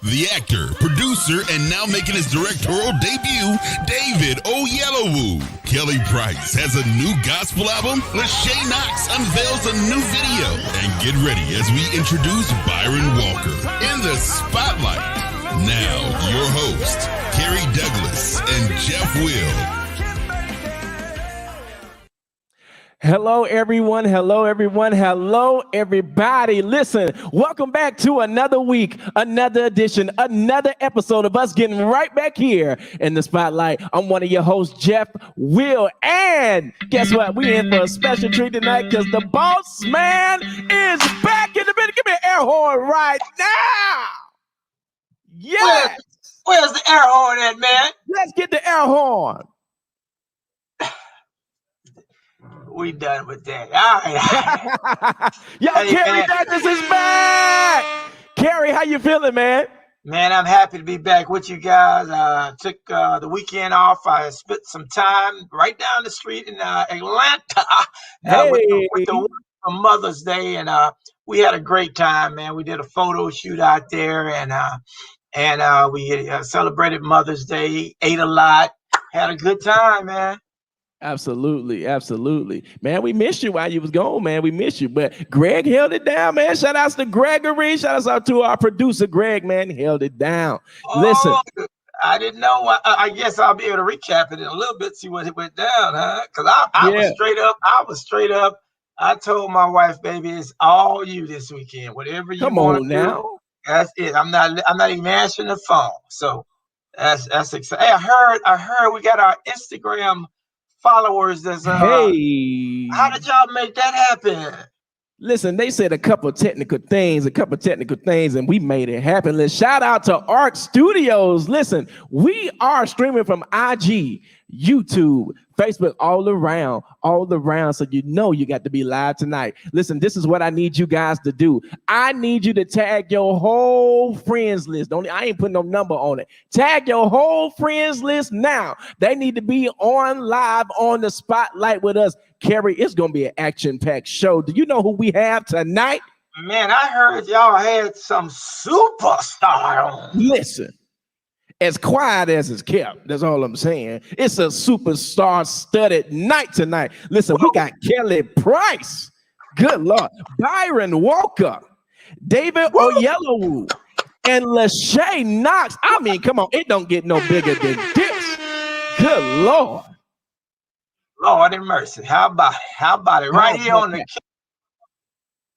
the actor, producer, and now making his directorial debut, David Oyelowo. Kelly Price has a new gospel album. Lasha Knox unveils a new video. And get ready as we introduce Byron Walker in the spotlight. Now, your host, Kerry Douglas and Jeff Will. Hello, everyone. Hello, everyone. Hello, everybody. Listen, welcome back to another week, another edition, another episode of us getting right back here in the spotlight. I'm one of your hosts, Jeff Will. And guess what? We in for a special treat tonight because the boss man is back in the building. Give me an air horn right now. Yes. Where's the air horn at, man? Let's get the air horn. We done with that. All right. Yo, hey, Kerry Douglas is back. Kerry, how you feeling, man? Man, I'm happy to be back with you guys. Took the weekend off. I spent some time right down the street in Atlanta with the Mother's Day, and we had a great time, man. We did a photo shoot out there, and we celebrated Mother's Day, ate a lot, had a good time, man. Absolutely, absolutely. Man, we missed you while you was gone, man. We missed you. But Greg held it down, man. Shout outs to Gregory. Shout outs out to our producer, Greg, man. He held it down. Listen. I didn't know. I guess I'll be able to recap it in a little bit, see what it went down, huh? Because I was straight up. I told my wife, baby, it's all you this weekend. Whatever you want to do. Now. That's it. I'm not even answering the phone. So that's exciting. Hey, I heard we got our Instagram followers. Hey, how did y'all make that happen? Listen, they said a couple technical things, and we made it happen. Let's shout out to Arc Studios. Listen, we are streaming from IG, YouTube, Facebook, all around. So you know you got to be live tonight. Listen, this is what I need you guys to do. I need you to tag your whole friends list. I ain't putting no number on it. Tag your whole friends list now. They need to be on live on the spotlight with us. Kerry, it's going to be an action-packed show. Do you know who we have tonight? Man, I heard y'all had some superstar on. Listen, as quiet as it's kept, that's all I'm saying. It's a superstar-studded night tonight. Listen, we got Kelly Price. Good Lord. Byron Walker. David Oyelowo. And Lasha Knox. I mean, come on. It don't get no bigger than this. Good Lord. Lord have mercy. How about it? Right here on the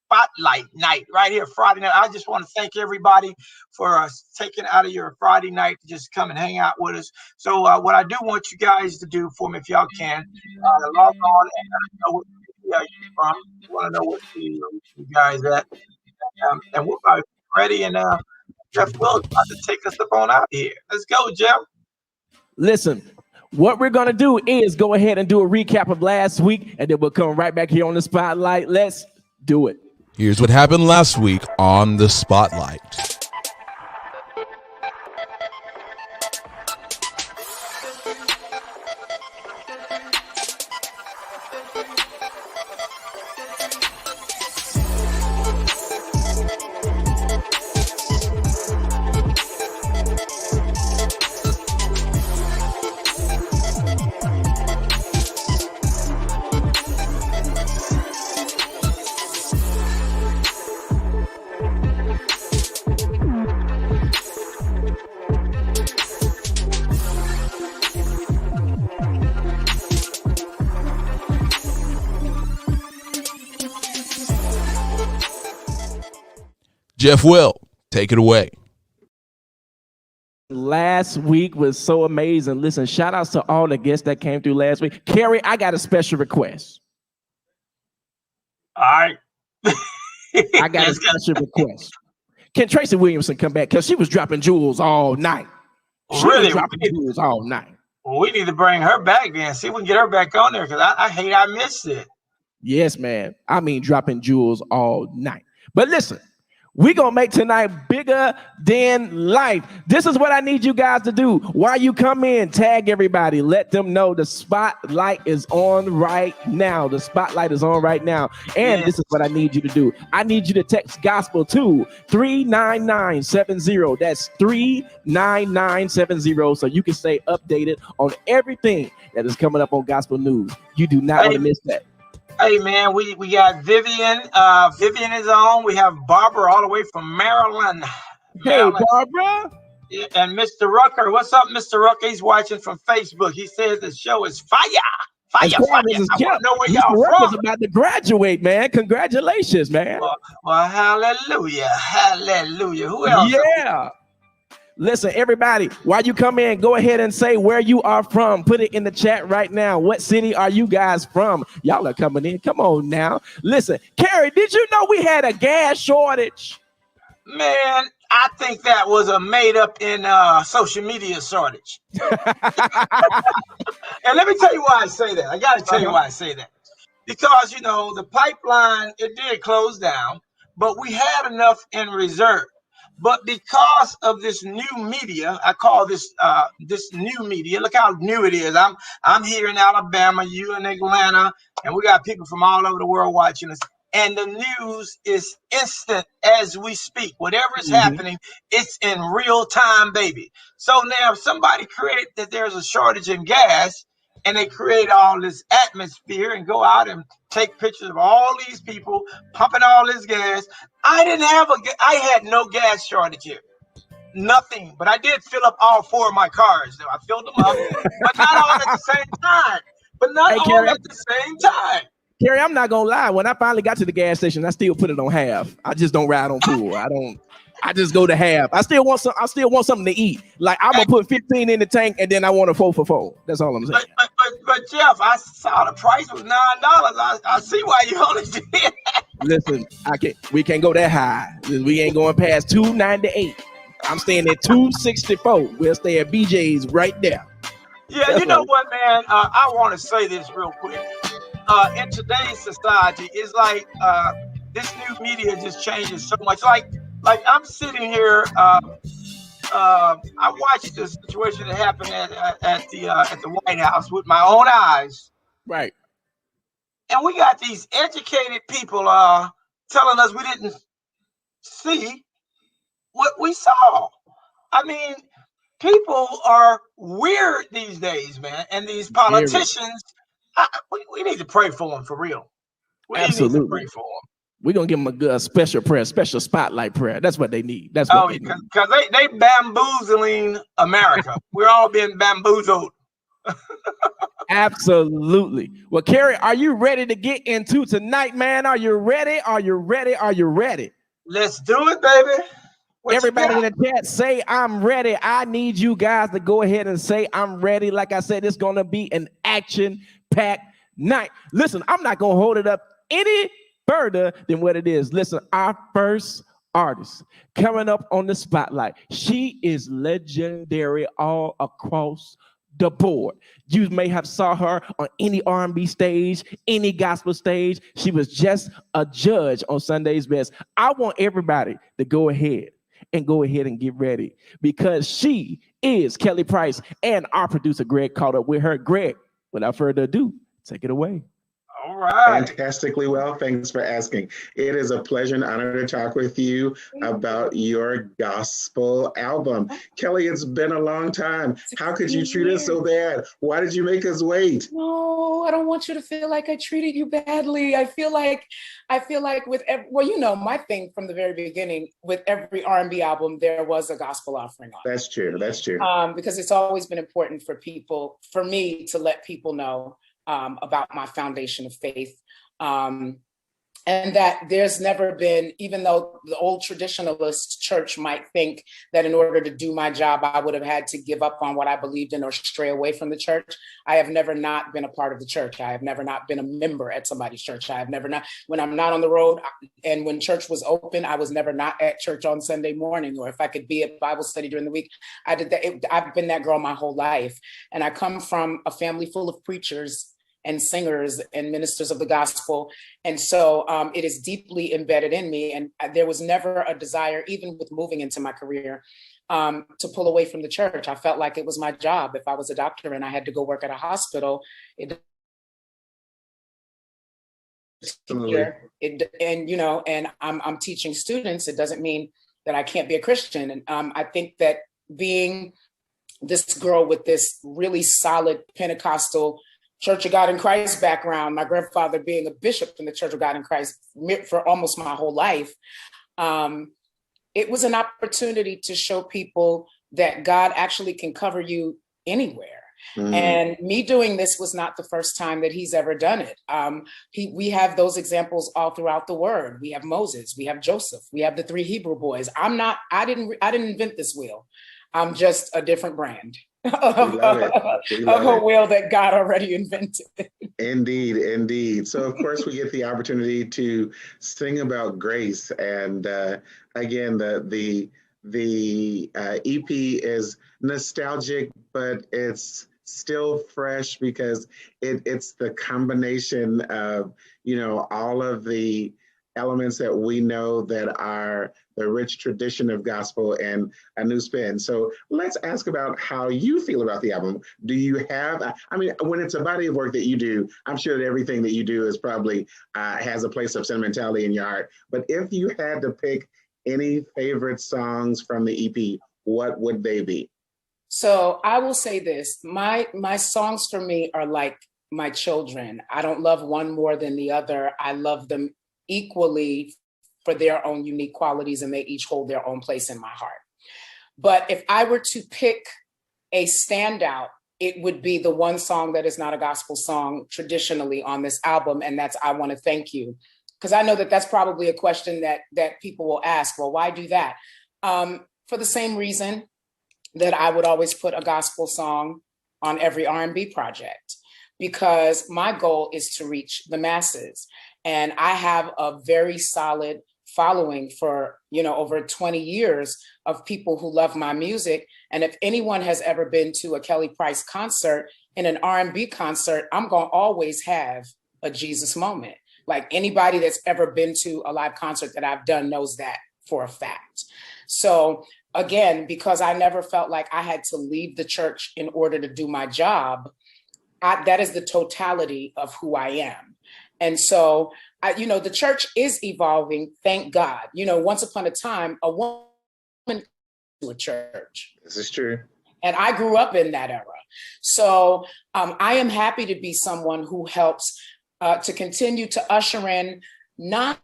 spotlight night, right here, Friday night. I just want to thank everybody for taking out of your Friday night to just come and hang out with us. So what I do want you guys to do for me, if y'all can, log on and know what you're from. You want to know what you guys at. And we're about ready, and Jeff Will is about to take us up on out of here. Let's go, Jeff. Listen. What we're going to do is go ahead and do a recap of last week, and then we'll come right back here on the spotlight. Let's do it. Here's what happened last week on the spotlight. Jeff Will, take it away. Last week was so amazing. Listen, shout outs to all the guests that came through last week. Kerry, I got a special request. All right. I got a special request. Can Tracy Williamson come back? Because she was dropping jewels all night. Really? Dropping jewels all night. Well, we need to bring her back then. See if we can get her back on there, because I hate I missed it. Yes, man. I mean, dropping jewels all night. But listen, We're going to make tonight bigger than life. This is what I need you guys to do. While you come in, tag everybody. Let them know the spotlight is on right now. The spotlight is on right now. And this is what I need you to do. I need you to text gospel to 39970. That's 39970. So you can stay updated on everything that is coming up on Gospel News. You do not want to miss that. Hey man, we got Vivian. Vivian is on. We have Barbara all the way from Maryland. Hey, Barbara. Yeah, and Mr. Rucker. What's up, Mr. Rucker? He's watching from Facebook. He says the show is fire. Fire. I want to know where y'all from. About to graduate, man. Congratulations, man. Well, hallelujah. Hallelujah. Who else? Yeah. Listen, everybody, while you come in, go ahead and say where you are from. Put it in the chat right now. What city are you guys from? Y'all are coming in. Come on now. Listen, Kerry, did you know we had a gas shortage? Man, I think that was a made up in social media shortage. And let me tell you why I say that. I got to tell you why I say that. Because, you know, the pipeline, it did close down, but we had enough in reserve. But because of this new media, I call this this new media. Look how new it is. I'm here in Alabama, you in Atlanta, and we got people from all over the world watching us. And the news is instant as we speak. Whatever is happening, it's in real time, baby. So now if somebody created that there's a shortage in gas, and they create all this atmosphere and go out and take pictures of all these people pumping all this gas. I had no gas shortage here. Nothing. But I did fill up all 4 of my cars. I filled them up, but not all at the same time. Kerry, at the same time. Kerry, I'm not gonna lie. When I finally got to the gas station, I still put it on half. I just don't ride on full. I just go to half. I still want something to eat. Like I'm gonna put 15 in the tank and then I want a 4 for 4. That's all I'm saying. But Jeff, I saw the price was $9. I see why you only did that. Listen, we can't go that high. We ain't going past $2.98. I'm staying at $2.64. We'll stay at BJ's right there. Yeah, that's you know what, man? I want to say this real quick. In today's society, it's like this new media just changes so much. Like I'm sitting here. I watched the situation that happened at the White House with my own eyes. Right. And we got these educated people telling us we didn't see what we saw. I mean, people are weird these days, man. And these politicians, we need to pray for them for real. Absolutely. Need to pray for them. We're going to give them a good special prayer, special spotlight prayer. That's what they need. That's what they need. Because they bamboozling America. We're all being bamboozled. Absolutely. Well, Kerry, are you ready to get into tonight, man? Are you ready? Are you ready? Are you ready? Let's do it, baby. Everybody in the chat, say I'm ready. I need you guys to go ahead and say I'm ready. Like I said, it's going to be an action-packed night. Listen, I'm not going to hold it up any further than what it is. Listen, our first artist coming up on the spotlight. She is legendary all across the board. You may have saw her on any R&B stage, any gospel stage. She was just a judge on Sunday's Best. I want everybody to go ahead and get ready because she is Kelly Price, and our producer Greg caught up with her. Greg, without further ado, take it away. All right. Fantastically well. Thanks for asking. It is a pleasure and honor to talk with you about your gospel album. Kelly, it's been a long time. How could you treat us so bad? Why did you make us wait? No, I don't want you to feel like I treated you badly. I feel like with my thing from the very beginning, with every R&B album, there was a gospel offering on it. That's true. That's true. Because it's always been important for me to let people know about my foundation of faith. And that there's never been, even though the old traditionalist church might think that in order to do my job, I would have had to give up on what I believed in or stray away from the church. I have never not been a part of the church. I have never not been a member at somebody's church. I have never not, when I'm not on the road and when church was open, I was never not at church on Sunday morning, or if I could be at Bible study during the week, I did that. I've been that girl my whole life. And I come from a family full of preachers and singers and ministers of the gospel. And so it is deeply embedded in me. And there was never a desire, even with moving into my career, to pull away from the church. I felt like it was my job. If I was a doctor and I had to go work at a hospital, and I'm teaching students, it doesn't mean that I can't be a Christian. And I think that being this girl with this really solid Pentecostal Church of God in Christ background, my grandfather being a bishop in the Church of God in Christ for almost my whole life, it was an opportunity to show people that God actually can cover you anywhere. And me doing this was not the first time that he's ever done it. We have those examples all throughout the word. We have Moses, we have Joseph, we have the 3 Hebrew boys. I didn't invent this wheel. I'm just a different brand of a wheel that God already invented. Indeed, indeed. So of course we get the opportunity to sing about grace. And again, the EP is nostalgic, but it's still fresh because it's the combination of, all of the elements that we know that are the rich tradition of gospel and a new spin. So let's ask about how you feel about the album. Do you have, when it's a body of work that you do, I'm sure that everything that you do is probably has a place of sentimentality in your heart. But if you had to pick any favorite songs from the EP, what would they be? So I will say this, my songs for me are like my children. I don't love one more than the other. I love them equally for their own unique qualities, and they each hold their own place in my heart. But if I were to pick a standout, it would be the one song that is not a gospel song traditionally on this album, and that's I Want to Thank You. Because I know that that's probably a question that people will ask, well, why do that? For the same reason that I would always put a gospel song on every R&B project, because my goal is to reach the masses. And I have a very solid following for, over 20 years of people who love my music. And if anyone has ever been to a Kelly Price concert, in an R&B concert, I'm going to always have a Jesus moment. Like anybody that's ever been to a live concert that I've done knows that for a fact. So again, because I never felt like I had to leave the church in order to do my job, that is the totality of who I am. And so, the church is evolving, thank God. Once upon a time, a woman to a church. This is true. And I grew up in that era. So I am happy to be someone who helps to continue to usher in, not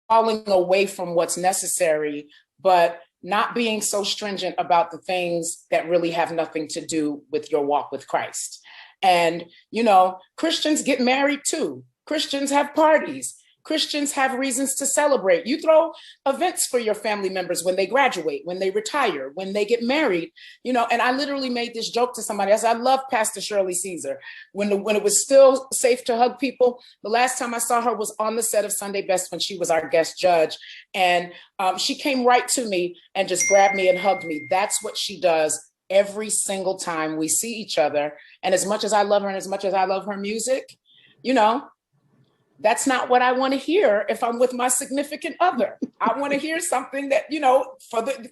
falling away from what's necessary, but not being so stringent about the things that really have nothing to do with your walk with Christ. And, Christians get married too. Christians have parties. Christians have reasons to celebrate. You throw events for your family members when they graduate, when they retire, when they get married, and I literally made this joke to somebody. I said, I love Pastor Shirley Caesar. When it was still safe to hug people, the last time I saw her was on the set of Sunday Best when she was our guest judge. And she came right to me and just grabbed me and hugged me. That's what she does every single time we see each other. And as much as I love her and as much as I love her music, that's not what I want to hear if I'm with my significant other. I want to hear something that,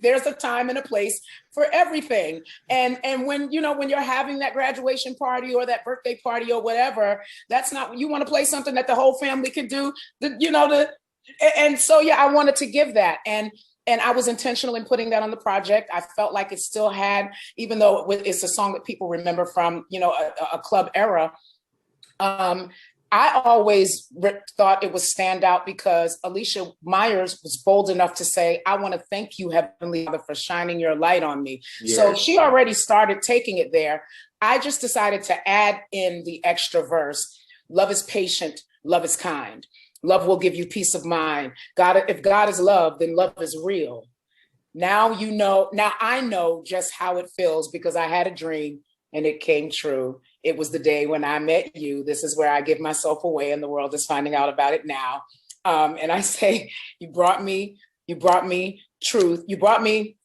there's a time and a place for everything. And when you're having that graduation party or that birthday party or whatever, that's not, you want to play something that the whole family can do, and so, I wanted to give that. And I was intentional in putting that on the project. I felt like it still had, even though it's a song that people remember from, a club era, I always thought it would stand out because Alicia Myers was bold enough to say, I want to thank you, Heavenly Father, for shining your light on me. Yes. So she already started taking it there. I just decided to add in the extra verse. Love is patient, love is kind. Love will give you peace of mind. If God is love, then love is real. Now I know just how it feels because I had a dream and it came true. It was the day when I met you. This is where I give myself away and the world is finding out about it now. And I say, you brought me truth. You brought me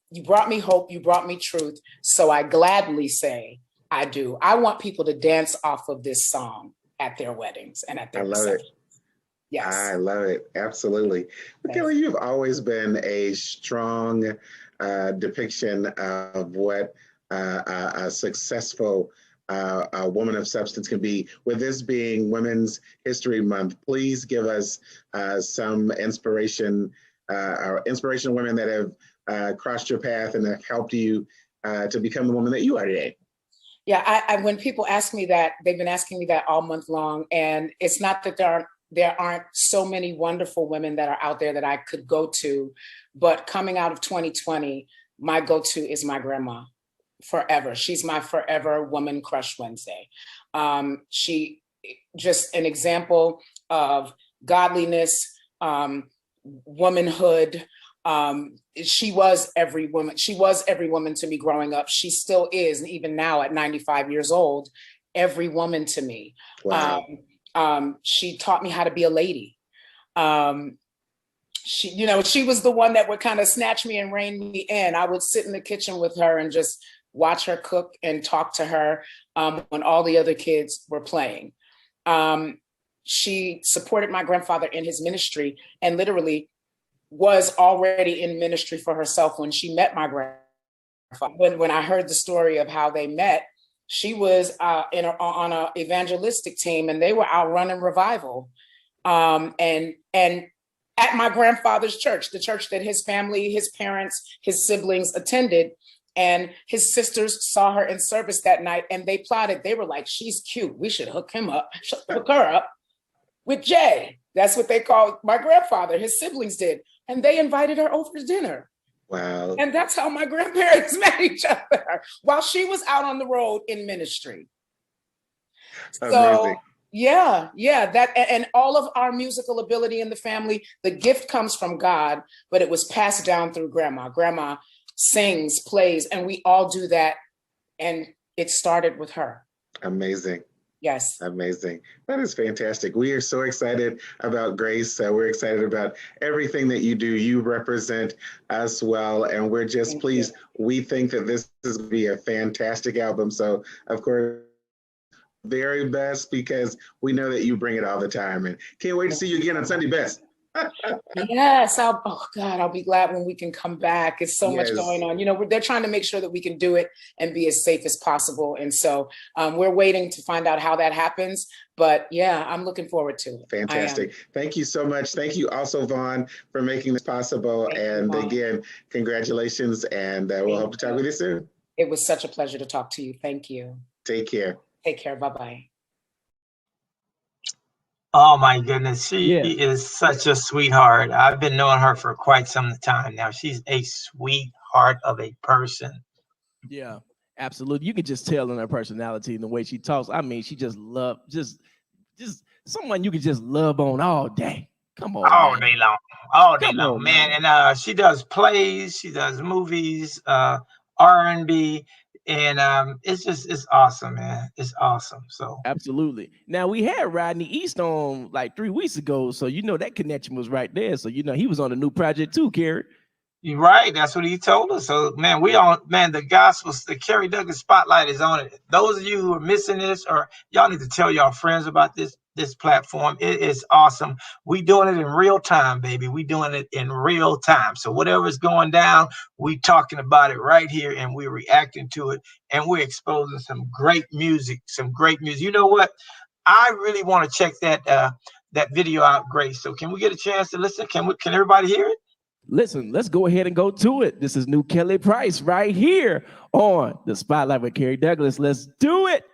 hope. You brought me truth. So I gladly say, I do. I want people to dance off of this song at their weddings and at their receptions. Yes. I love it. Absolutely. But Kelly, you've always been a strong depiction of what a successful a woman of substance can be. With this being Women's History Month, please give us some inspiration, or inspirational women that have crossed your path and have helped you to become the woman that you are today. Yeah, I when people ask me that, they've been asking me that all month long, and it's not that there aren't so many wonderful women that are out there that I could go to, but coming out of 2020, my go-to is my grandma. Forever. She's my forever woman crush Wednesday. She just an example of godliness, womanhood. She was every woman. She was every woman to me growing up. She still is, and even now at 95 years old, every woman to me. Wow. She taught me how to be a lady. She was the one that would kind of snatch me and rein me in. I would sit in the kitchen with her and just watch her cook and talk to her when all the other kids were playing. She supported my grandfather in his ministry and literally was already in ministry for herself when she met my grandfather. When I heard the story of how they met, she was on an evangelistic team and they were out running revival. And at my grandfather's church, the church that his family, his parents, his siblings attended. And his sisters saw her in service that night and they plotted. They were like, she's cute. We should hook her up with Jay. That's what they called my grandfather. His siblings did. And they invited her over to dinner. Wow. And that's how my grandparents met each other while she was out on the road in ministry. Amazing. So yeah, that and all of our musical ability in the family, the gift comes from God, but it was passed down through grandma. Grandma sings, plays, and we all do that. And it started with her. Amazing. Yes. Amazing. That is fantastic. We are so excited about Grace. We're excited about everything that you do. You represent us well, and we're just pleased. We think that this is going to be a fantastic album. So, of course, very best, because we know that you bring it all the time. And can't wait to see you again on Sunday Best. Yes. I'll be glad when we can come back. It's so much going on. They're trying to make sure that we can do it and be as safe as possible. And so we're waiting to find out how that happens. But yeah, I'm looking forward to it. Fantastic. Thank you so much. Thank you also, Vaughn, for making this possible. And again, congratulations. And we'll hope to talk with you soon. It was such a pleasure to talk to you. Thank you. Take care. Take care. Bye-bye. Oh my goodness, she is such a sweetheart. I've been knowing her for quite some time now. She's a sweetheart of a person. Yeah, absolutely. You can just tell in her personality and the way she talks. I mean, she just just someone you can just love on all day. Come on, all day long, man. And she does plays, she does movies, R&B. And it's awesome, man. It's awesome. So absolutely. Now we had Rodney East on like 3 weeks ago, so that connection was right there. So he was on a new project too, Kerry. You're right. That's what he told us. So man, the gospel, the Kerry Douglas spotlight is on it. Those of you who are missing this, or y'all need to tell y'all friends about this platform. It is awesome. We doing it in real time, baby. We doing it in real time. So whatever's going down, we talking about it right here, and we're reacting to it, and we're exposing some great music. You know what? I really want to check that video out, Grace. So can we get a chance to listen? Can everybody hear it? Listen, let's go ahead and go to it. This is new Kelly Price right here on the Spotlight with Kerry Douglas. Let's do it.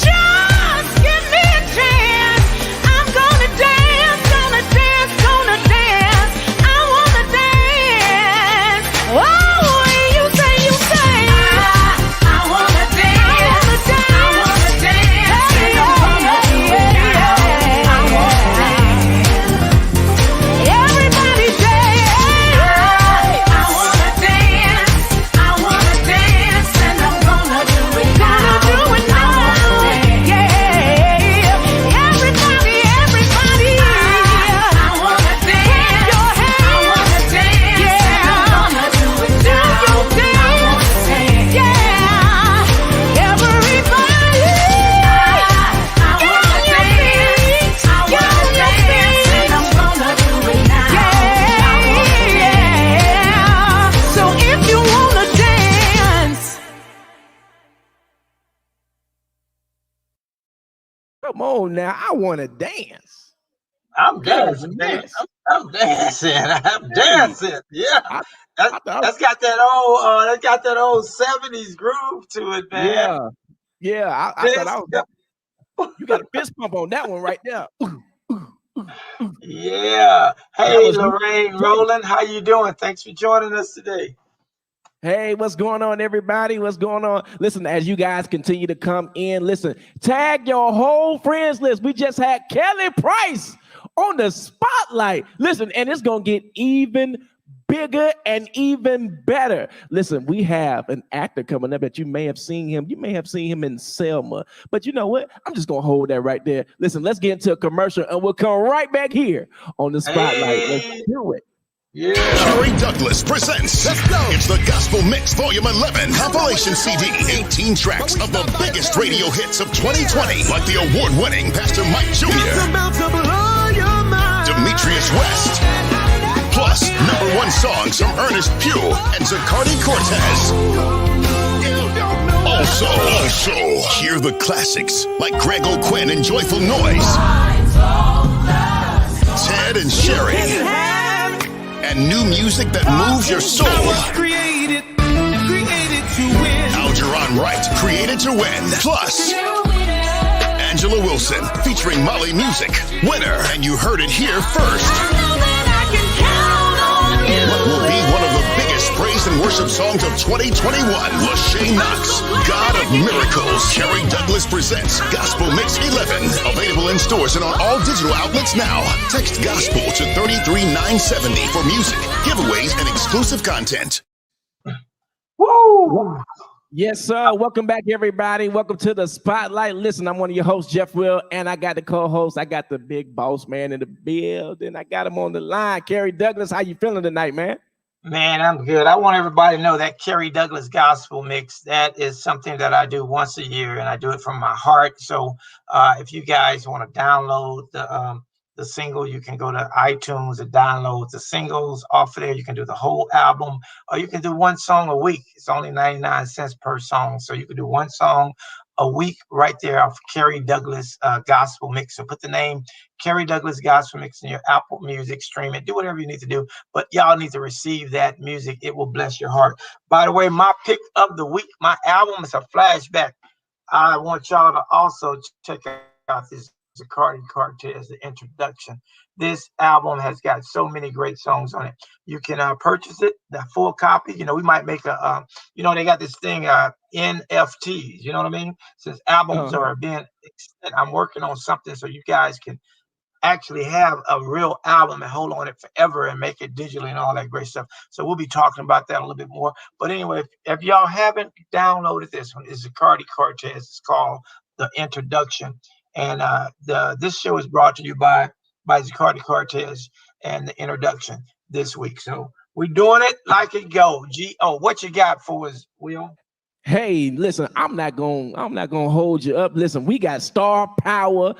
Just give me a chance. Come on now, I want to dance. I'm dancing, baby. Yes. I'm dancing. I'm Hey, dancing. Yeah. I, That, I thought, that's got that old 70s groove to it, man. yeah, yeah. I thought I This, was. You got a fist pump on that one right there. yeah. That Hey, was Lorraine Roland, how you doing? Thanks for joining us today. Hey, what's going on, everybody? What's going on? Listen, as you guys continue to come in, listen, tag your whole friends list. We just had Kelly Price on the spotlight. Listen, and it's going to get even bigger and even better. Listen, we have an actor coming up that you may have seen him. You may have seen him in Selma. But you know what? I'm just going to hold that right there. Listen, let's get into a commercial and we'll come right back here on the spotlight. Let's Hey, do it. yeah. Kerry Douglas presents. Let's go. It's the Gospel Mix Volume 11 compilation CD. 18 tracks of the biggest radio hits of 2020, like the award-winning Pastor Mike Jr., Demetrius West, plus #1 songs from Ernest Pugh and Zacardi Cortez. Also, hear the classics like Greg O'Quinn and Joyful Noise, Ted and Sherry, and new music that moves your soul. Algernon Wright, Created to Win. Plus, Angela Wilson, featuring Molly Music, Winner, and you heard it here first. What will be one of the biggest praise and worship songs of 2021? Lasha Knox, God of Miracles. Kerry Douglas presents Gospel Mix 11. Available in stores and on all digital outlets now. Text GOSPEL to 33970 for music, giveaways, and exclusive content. Woo! Yes, sir. Welcome back, everybody. Welcome to the Spotlight. Listen, I'm one of your hosts, Jeff Will, and I got the co-host. I got the big boss man in the building. I got him on the line. Kerry Douglas, how you feeling tonight, man? Man, I'm good. I want everybody to know that Kerry Douglas Gospel Mix, that is something that I do once a year, and I do it from my heart. So if you guys want to download the single, you can go to iTunes and download the singles off of there. You can do the whole album, or you can do one song a week. It's only 99 cents per song. So you can do one song a week right there off Kerry Douglas Gospel Mix. So put the name Kerry Douglas Gospel Mix in your Apple Music, stream it, do whatever you need to do. But y'all need to receive that music. It will bless your heart. By the way, my pick of the week, my album is a flashback. I want y'all to also check out this Zacardi Cortez, the introduction. This album has got so many great songs on it. You can purchase it, the full copy. You know, we might make a, they got this thing, NFTs, you know what I mean? Since albums are being extended, I'm working on something so you guys can actually have a real album and hold on it forever and make it digitally and all that great stuff. So we'll be talking about that a little bit more. But anyway, if y'all haven't downloaded this one, it's Zacardi Cortez. It's called The Introduction. And this show is brought to you by Zacardi Cortez and The Introduction this week. So we're doing it like it goes. What you got for us, Will? Hey, listen, I'm not gonna hold you up. Listen, we got star power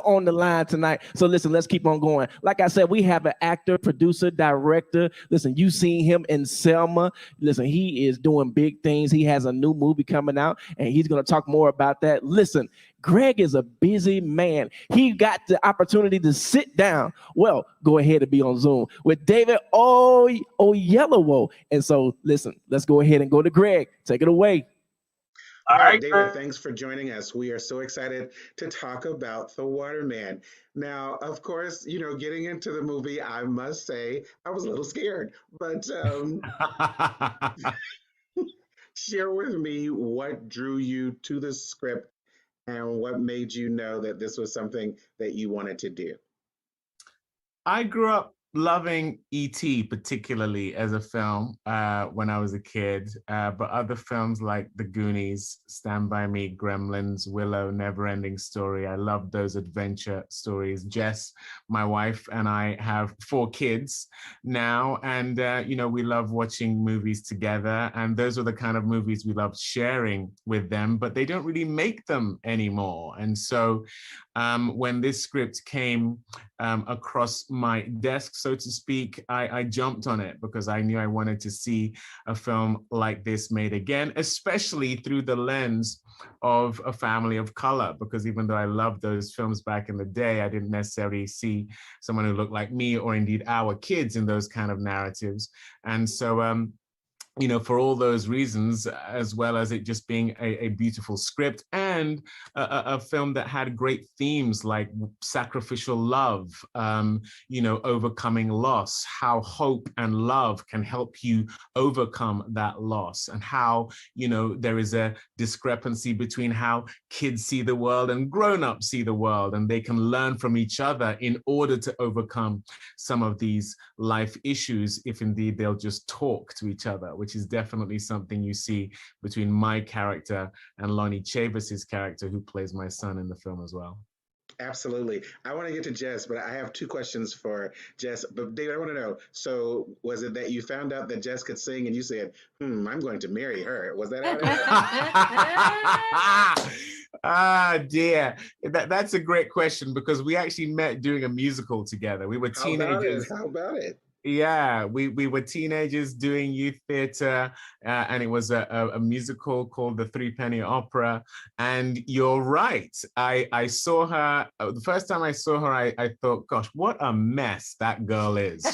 on the line tonight. So listen, let's keep on going. Like I said, we have an actor, producer, director. Listen, you seen him in Selma. Listen, he is doing big things. He has a new movie coming out, and he's gonna talk more about that. Listen, Greg is a busy man. He got the opportunity to sit down. Well, go ahead and be on Zoom with David Oyelowo. And so, listen, let's go ahead and go to Greg. Take it away. All right, David, thanks for joining us. We are so excited to talk about The Waterman. Now, of course, getting into the movie, I must say, I was a little scared, but share with me what drew you to the script and what made you know that this was something that you wanted to do. I grew up loving E.T. particularly as a film when I was a kid, but other films like The Goonies, Stand By Me, Gremlins, Willow, Neverending Story. I love those adventure stories. Jess, my wife, and I have 4 kids now, and we love watching movies together, and those are the kind of movies we love sharing with them, but they don't really make them anymore. And so when this script came across my desk so to speak, I jumped on it because I knew I wanted to see a film like this made again, especially through the lens of a family of color. Because even though I loved those films back in the day, I didn't necessarily see someone who looked like me or indeed our kids in those kind of narratives. And so, you know, for all those reasons, as well as it just being a beautiful script and a film that had great themes like sacrificial love, you know, overcoming loss, how hope and love can help you overcome that loss, and how, you know, there is a discrepancy between how kids see the world and grown-ups see the world, and they can learn from each other in order to overcome some of these life issues, if indeed they'll just talk to each other, which is definitely something you see between my character and Lonnie Chavis's character, who plays my son in the film as well. Absolutely. I want to get to Jess, but I have two questions for Jess. But David, I want to know, so was it that you found out that Jess could sing and you said, I'm going to marry her? Was that how it happened? Ah, dear. That's a great question, because we actually met doing a musical together. We were teenagers. How about it? Yeah, we were teenagers doing youth theater, and it was a musical called The Threepenny Opera. And you're right. I saw her, the first time I saw her, I thought, gosh, what a mess that girl is.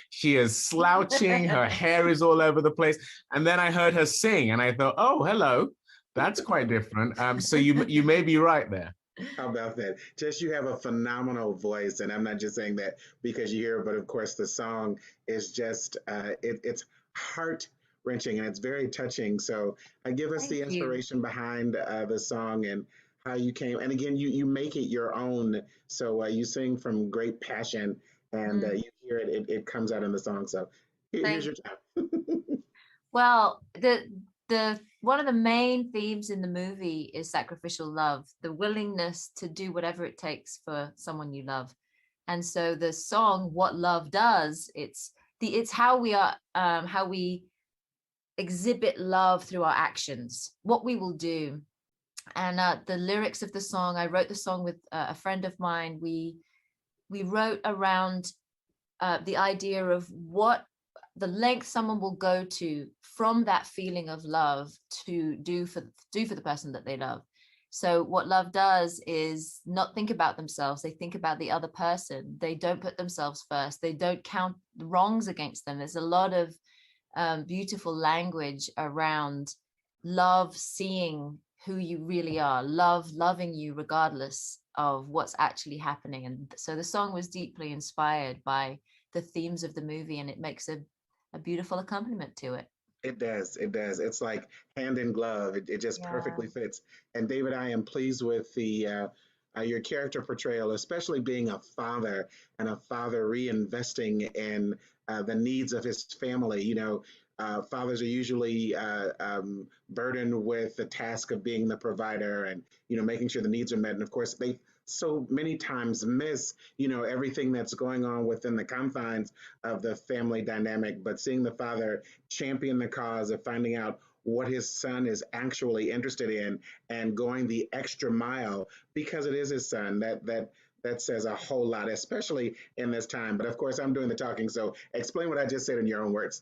She is slouching, her hair is all over the place. And then I heard her sing and I thought, oh, hello, that's quite different. So you may be right there. How about that? Jess, you have a phenomenal voice, and I'm not just saying that because you hear it, but of course the song is just, it's heart-wrenching and it's very touching. So give us the inspiration behind the song and how you came. And again, you make it your own. So you sing from great passion, and you hear it, it comes out in the song. So here's your time. Well, the one of the main themes in the movie is sacrificial love, the willingness to do whatever it takes for someone you love. And so the song "What Love Does," it's how we are, how we exhibit love through our actions, what we will do. And the lyrics of the song, I wrote the song with a friend of mine. We wrote around the idea of what the length someone will go to from that feeling of love to do for the person that they love. So what love does is not think about themselves. They think about the other person. They don't put themselves first. They don't count the wrongs against them. There's a lot of beautiful language around love, seeing who you really are, love loving you regardless of what's actually happening. And so the song was deeply inspired by the themes of the movie, and it makes a beautiful accompaniment to it. It does. It does. It's like hand in glove. It just perfectly fits. And David, I am pleased with the your character portrayal, especially being a father and a father reinvesting in the needs of his family. You know, fathers are usually burdened with the task of being the provider and, you know, making sure the needs are met. And of course, they so many times miss, you know, everything that's going on within the confines of the family dynamic. But seeing the father champion the cause of finding out what his son is actually interested in and going the extra mile because it is his son, that says a whole lot, especially in this time. But of course, I'm doing the talking. So explain what I just said in your own words.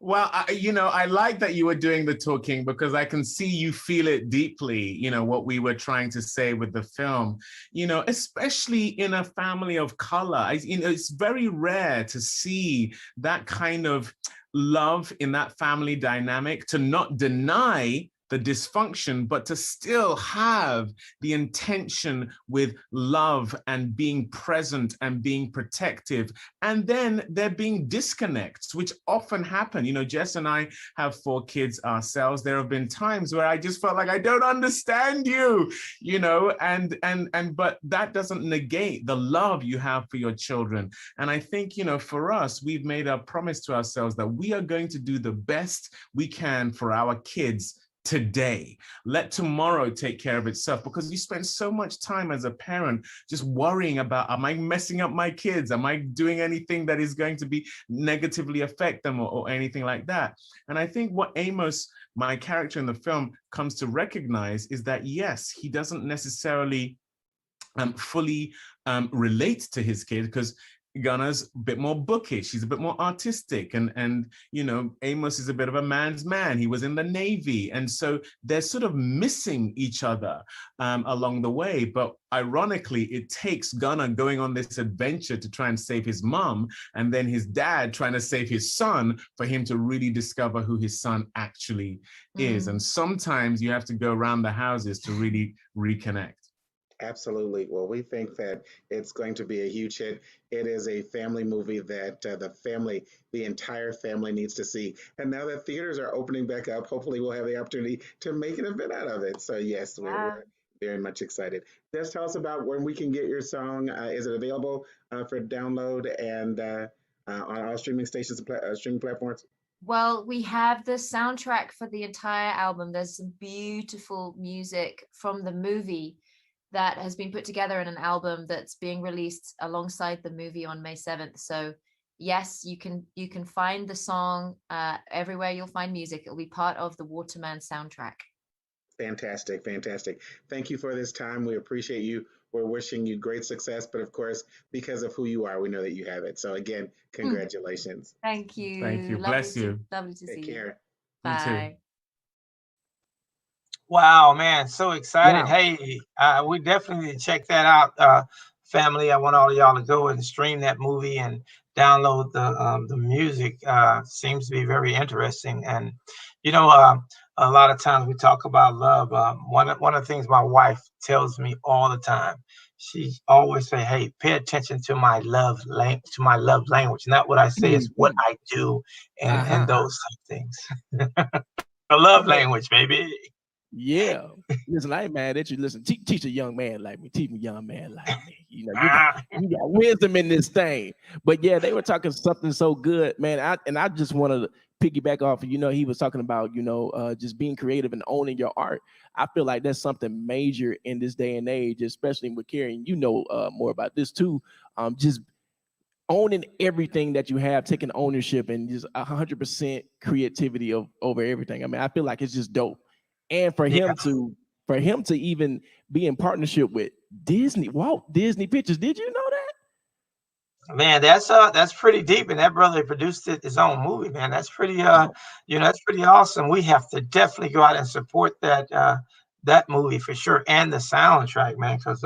Well, I like that you were doing the talking, because I can see you feel it deeply, you know, what we were trying to say with the film, you know, especially in a family of color. It's very rare to see that kind of love in that family dynamic, to not deny the dysfunction, but to still have the intention with love and being present and being protective. And then there being disconnects, which often happen. You know, Jess and I have 4 kids ourselves. There have been times where I just felt like I don't understand you, you know, but that doesn't negate the love you have for your children. And I think, you know, for us, we've made a promise to ourselves that we are going to do the best we can for our kids today. Let tomorrow take care of itself, because you spend so much time as a parent just worrying about, am I messing up my kids? Am I doing anything that is going to be negatively affect them or anything like that? And I think what Amos, my character in the film, comes to recognize is that, yes, he doesn't necessarily fully relate to his kid, because Gunna's a bit more bookish. He's a bit more artistic. And you know, Amos is a bit of a man's man. He was in the Navy. And so they're sort of missing each other along the way. But ironically, it takes Gunna going on this adventure to try and save his mom, and then his dad trying to save his son for him to really discover who his son actually is. And sometimes you have to go around the houses to really reconnect. Absolutely. Well, we think that it's going to be a huge hit. It is a family movie that the entire family needs to see. And now that theaters are opening back up, hopefully we'll have the opportunity to make an event out of it. So yes, we're very much excited. Just tell us about when we can get your song. Is it available for download and on all streaming stations, streaming platforms? Well, we have the soundtrack for the entire album. There's some beautiful music from the movie that has been put together in an album that's being released alongside the movie on May 7th. So yes, you can find the song everywhere you'll find music. It'll be part of the Waterman soundtrack. Fantastic, fantastic. Thank you for this time. We appreciate you. We're wishing you great success, but of course, because of who you are, we know that you have it. So again, congratulations. Thank you. Thank you. Bless you. Lovely to see you. Take care. Bye. Wow, man, so excited. Wow. Hey, we definitely need to check that out, family. I want all of y'all to go and stream that movie and download the music. Seems to be very interesting. And, you know, a lot of times we talk about love. One of the things my wife tells me all the time, she always say, hey, pay attention to my love language. Not what I say, is what I do and those things. The love language, baby. Yeah. Listen, I ain't mad at you. Listen, teach a young man like me. Teach a young man like me. You know, you got wisdom in this thing. But yeah, they were talking something so good, man. I just wanted to piggyback off. You know, he was talking about, you know, just being creative and owning your art. I feel like that's something major in this day and age, especially with Kerry. And you know more about this too. Just owning everything that you have, taking ownership, and just 100% creativity over everything. I mean, I feel like it's just dope. And for him to even be in partnership with Walt Disney Pictures, did you know that? Man, that's pretty deep. And that brother produced his own movie, man. That's pretty you know, that's pretty awesome. We have to definitely go out and support that movie for sure, and the soundtrack, man. Because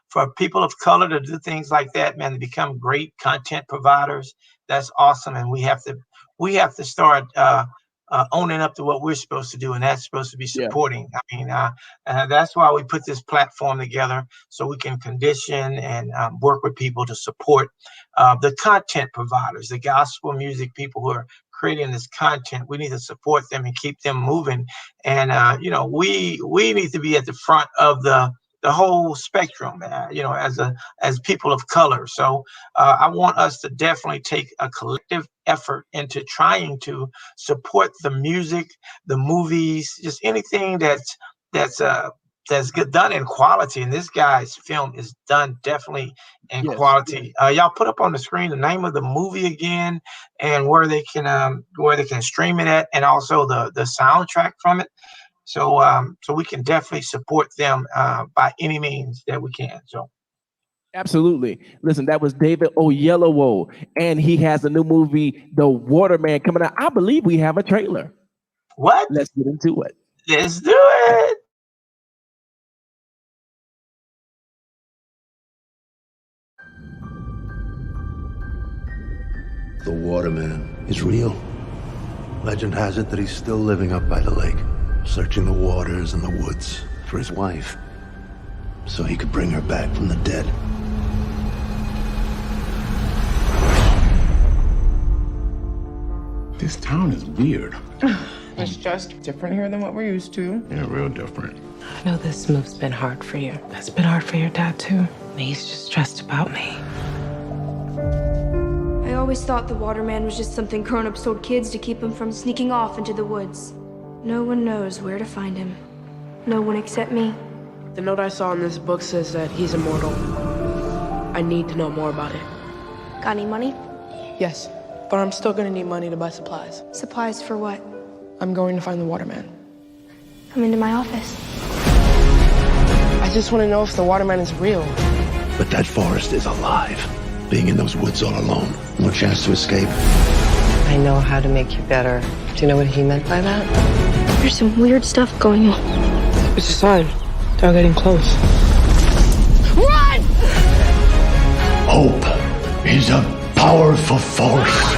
for people of color to do things like that, man, to become great content providers, that's awesome. And we have to start owning up to what we're supposed to do, and that's supposed to be supporting. I mean, that's why we put this platform together, so we can condition and work with people to support the content providers, the gospel music people who are creating this content. We need to support them and keep them moving. And you know, we need to be at the front of the whole spectrum, you know, as people of color. So I want us to definitely take a collective effort into trying to support the music, the movies, just anything that's done in quality. And this guy's film is done definitely in quality. Y'all put up on the screen the name of the movie again, and where they can stream it at, and also the soundtrack from it. So we can definitely support them by any means that we can. So absolutely. Listen, that was David Oyelowo, and he has a new movie, The Waterman, coming out. I believe we have a trailer. What? Let's get into it. Let's do it. The Waterman is real. Legend has it that he's still living up by the lake, searching the waters and the woods for his wife, so he could bring her back from the dead. This town is weird. It's just different here than what we're used to. Yeah, real different. I know this move's been hard for you. That's been hard for your dad, too. He's just stressed about me. I always thought the Waterman was just something grown-ups told kids to keep them from sneaking off into the woods. No one knows where to find him. No one except me. The note I saw in this book says that he's immortal. I need to know more about it. Got any money? Yes, but I'm still gonna need money to buy supplies. Supplies for what? I'm going to find the Waterman. Come into my office. I just want to know if the Waterman is real. But that forest is alive, being in those woods all alone. No chance to escape. I know how to make you better. Do you know what he meant by that? There's some weird stuff going on. It's a sign. They're getting close. Run! Hope is a powerful force.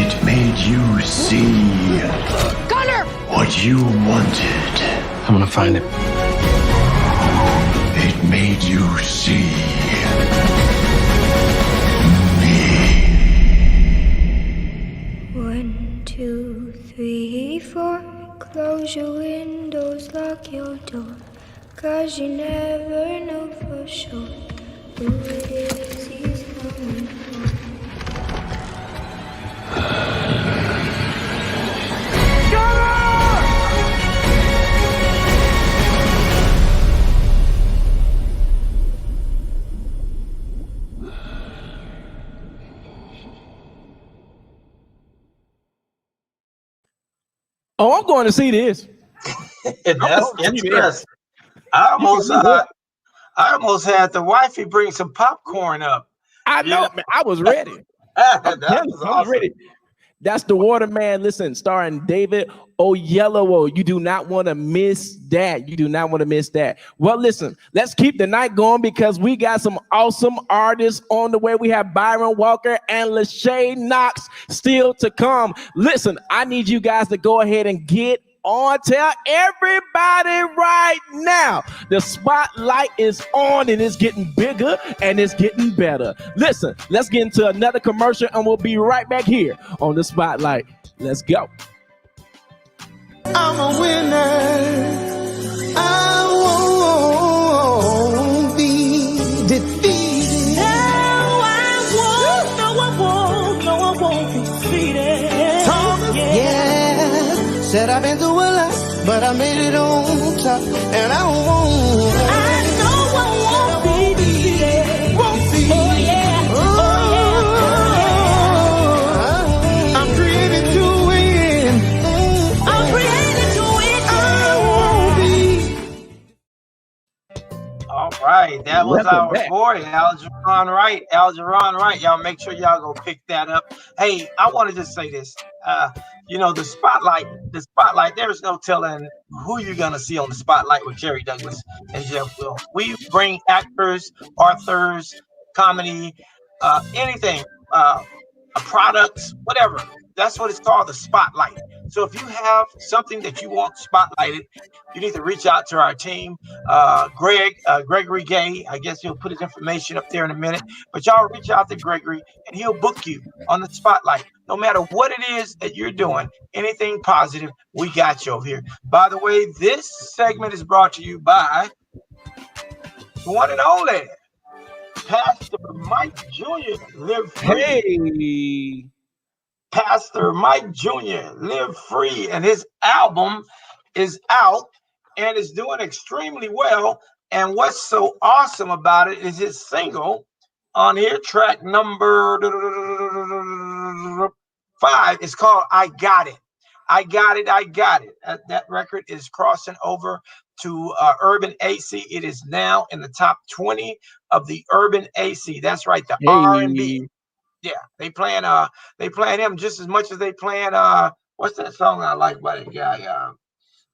It made you see Gunner! what you wanted. I'm gonna find him. It made you see me. 1, 2, 3, 4. Close your windows, lock your door. 'Cause you never know for sure who it is he's coming for. Oh, I'm going to see this. That's interesting. I almost had the wifey bring some popcorn up. I know, man. I was ready. That was I was ready. That's The Waterman. Listen, starring David Oyelowo. You do not want to miss that. You do not want to miss that. Well, listen, let's keep the night going because we got some awesome artists on the way. We have Byron Walker and Lasha Knox still to come. Listen, I need you guys to go ahead and get on. Tell everybody right now the spotlight is on and it's getting bigger and it's getting better. Listen, let's get into another commercial and we'll be right back here on the spotlight. Let's go. I'm a winner. I won't be defeated. No, I won't be defeated. Yeah. Said I've been through a lot, but I made it on top, and I know I won't be defeated. Oh yeah, I'm created to win. I'm created to win. All right, that was our boy, Algernon Wright. Y'all make sure y'all go pick that up. Hey, I want to just say this. The spotlight, there's no telling who you're going to see on the spotlight with Kerry Douglas and Jeff Will. We bring actors, authors, comedy, anything, products, whatever. That's what it's called, the spotlight. So if you have something that you want spotlighted, you need to reach out to our team. Gregory Gay, I guess he'll put his information up there in a minute, but y'all reach out to Gregory and he'll book you on the spotlight. No matter what it is that you're doing, anything positive, we got you over here. By the way, this segment is brought to you by the one and only Pastor Mike Jr. Live Free. Hey. Pastor Mike Jr. Live Free, and his album is out and is doing extremely well. And what's so awesome about it is his single on here, track number 5, is called I Got It. I Got It, I Got It. That record is crossing over to Urban AC. It is now in the top 20 of the Urban AC. That's right, the R&B. Yeah, they playing him just as much as they playing what's that song I like by the guy?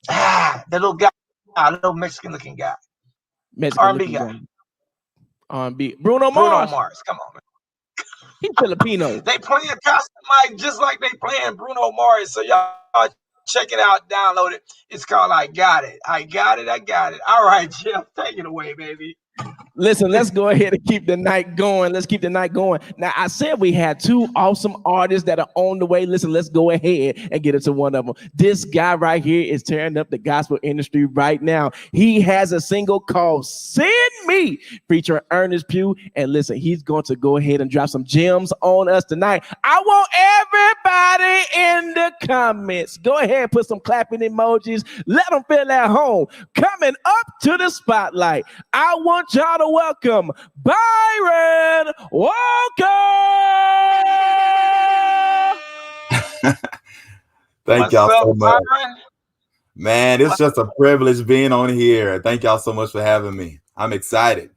The little guy, little Mexican looking guy. R&B guy. R&B. Bruno Mars. Come on, man. He's Filipino. They playing Pastor Mike just like they playing Bruno Mars. So y'all check it out, download it. It's called I Got It. I Got It, I Got It. All right, Jeff, take it away, baby. Listen, let's go ahead and keep the night going. Let's keep the night going. Now, I said we had 2 awesome artists that are on the way. Listen, let's go ahead and get into one of them. This guy right here is tearing up the gospel industry right now. He has a single called Send Me, featuring Ernest Pugh. And listen, he's going to go ahead and drop some gems on us tonight. I want everybody in the comments. Go ahead, put some clapping emojis. Let them feel at home. Coming up to the spotlight, I want y'all to welcome Byron Walker. Thank y'all so much. Man, it's just a privilege being on here. Thank y'all so much for having me. I'm excited.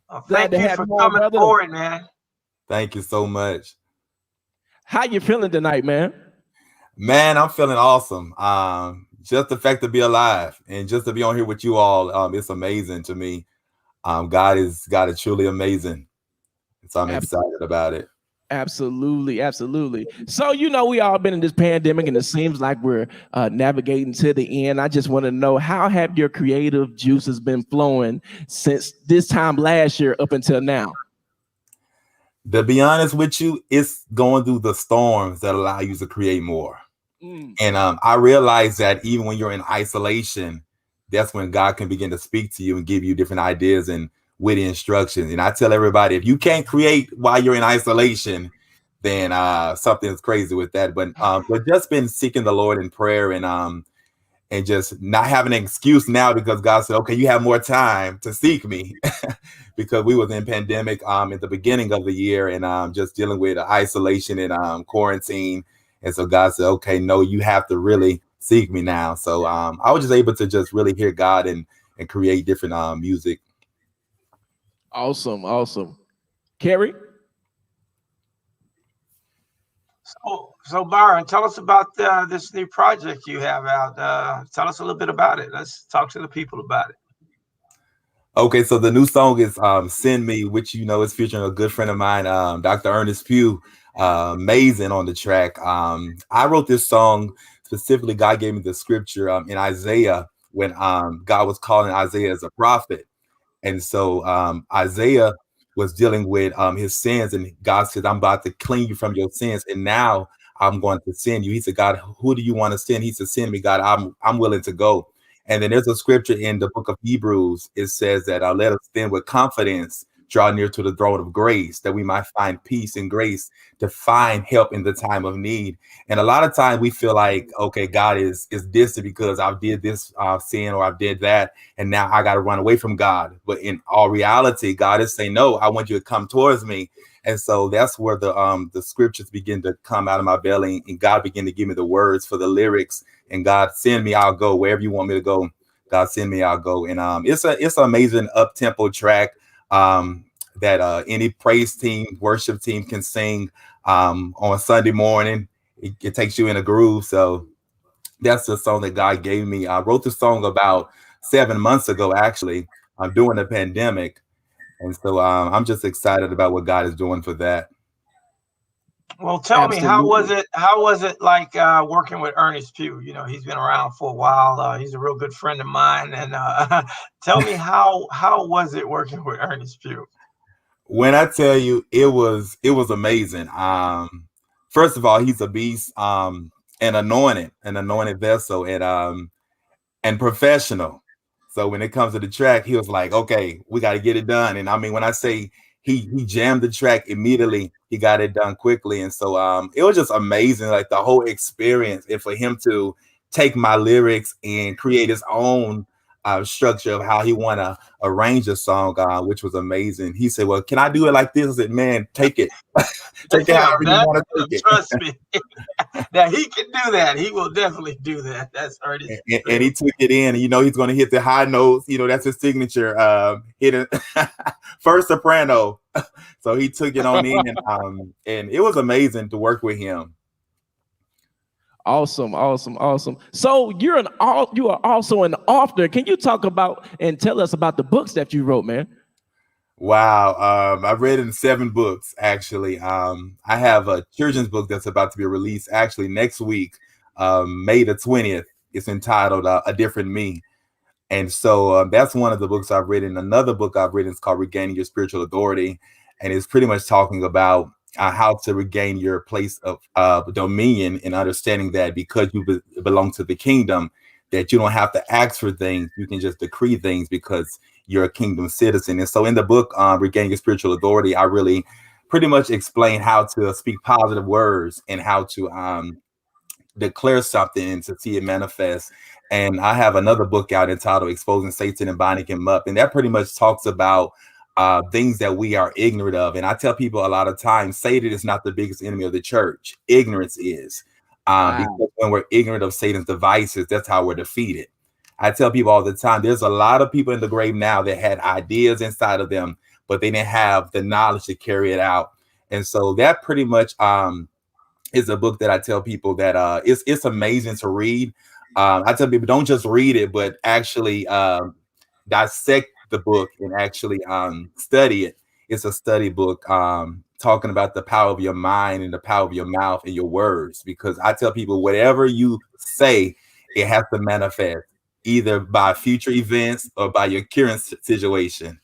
Glad to Thank you have for you on, coming brother. forward, man. Thank you so much. How you feeling tonight, man? Man, I'm feeling awesome. Just the fact to be alive and just to be on here with you all, it's amazing to me. God is truly amazing. So I'm excited about it. Absolutely, absolutely. So, you know, we all been in this pandemic and it seems like we're navigating to the end. I just want to know, how have your creative juices been flowing since this time last year up until now? To be honest with you, it's going through the storms that allow you to create more. And I realize that even when you're in isolation, that's when God can begin to speak to you and give you different ideas and witty instructions. And I tell everybody, if you can't create while you're in isolation, then something's crazy with that. But just been seeking the Lord in prayer and just not having an excuse now, because God said, okay, you have more time to seek me. Because we was in pandemic at the beginning of the year and just dealing with isolation and quarantine. And so God said, okay, no, you have to really seek me now. So I was just able to just really hear God and create different music. Awesome, awesome. Kerry? So Byron, tell us about this new project you have out. Tell us a little bit about it. Let's talk to the people about it. Okay, so the new song is Send Me, which, you know, is featuring a good friend of mine, Dr. Ernest Pugh. Amazing on the track. I wrote this song specifically. God gave me the scripture in Isaiah when God was calling Isaiah as a prophet. And so Isaiah was dealing with his sins, and God said, I'm about to clean you from your sins, and now I'm going to send you. He said, God, who do you want to send? He said, send me, God. I'm willing to go. And then there's a scripture in the book of Hebrews. It says that let us then with confidence draw near to the throne of grace, that we might find peace and grace to find help in the time of need. And a lot of times we feel like, okay, God is distant because I did this sin or I did that, and now I got to run away from God. But in all reality, God is saying, no, I want you to come towards me. And so that's where the scriptures begin to come out of my belly, and God began to give me the words for the lyrics. And God, send me, I'll go wherever you want me to go. God, send me, I'll go. And it's an amazing up-tempo track that any praise team, worship team can sing on Sunday morning. It takes you in a groove. So that's the song that God gave me. I wrote the song about 7 months ago, actually, during the pandemic. And so I'm just excited about what God is doing for that. Well, tell me, how was it like working with Ernest Pugh? You know, he's been around for a while. He's a real good friend of mine. And tell me, how was it working with Ernest Pugh? When I tell you, it was amazing. First of all, he's a beast, an anointed vessel, and professional. So when it comes to the track, he was like, okay, we got to get it done. And I mean, when I say he jammed the track immediately, he got it done quickly. And so it was just amazing, like the whole experience. And for him to take my lyrics and create his own structure of how he want to arrange a song, which was amazing. He said, well, can I do it like this? I said, man, take it. Take it however you want to take it. Trust me. That he can do that. He will definitely do that. That's Ernest. And he took it in. And, you know, he's going to hit the high notes. You know, that's his signature. Hit first soprano. So he took it on in. And it was amazing to work with him. Awesome. So you are also an author. Can you talk about and tell us about the books that you wrote, man? Wow. I've read 7 books, actually. I have a children's book that's about to be released actually next week, May the 20th. It's entitled A Different Me. And so that's one of the books I've written. Another book I've written is called Regaining Your Spiritual Authority. And it's pretty much talking about how to regain your place of dominion, and understanding that because you belong to the kingdom, that you don't have to ask for things. You can just decree things because you're a kingdom citizen. And so in the book, Regaining Your Spiritual Authority, I really pretty much explain how to speak positive words and how to declare something and to see it manifest. And I have another book out entitled Exposing Satan and Binding Him Up. And that pretty much talks about things that we are ignorant of. And I tell people a lot of times, Satan is not the biggest enemy of the church. Ignorance is. Because when we're ignorant of Satan's devices, that's how we're defeated. I tell people all the time, there's a lot of people in the grave now that had ideas inside of them, but they didn't have the knowledge to carry it out. And so that pretty much is a book that I tell people that it's amazing to read. I tell people don't just read it, but actually dissect the book and actually study it. It's a study book talking about the power of your mind and the power of your mouth and your words. Because I tell people whatever you say, it has to manifest either by future events or by your current situation.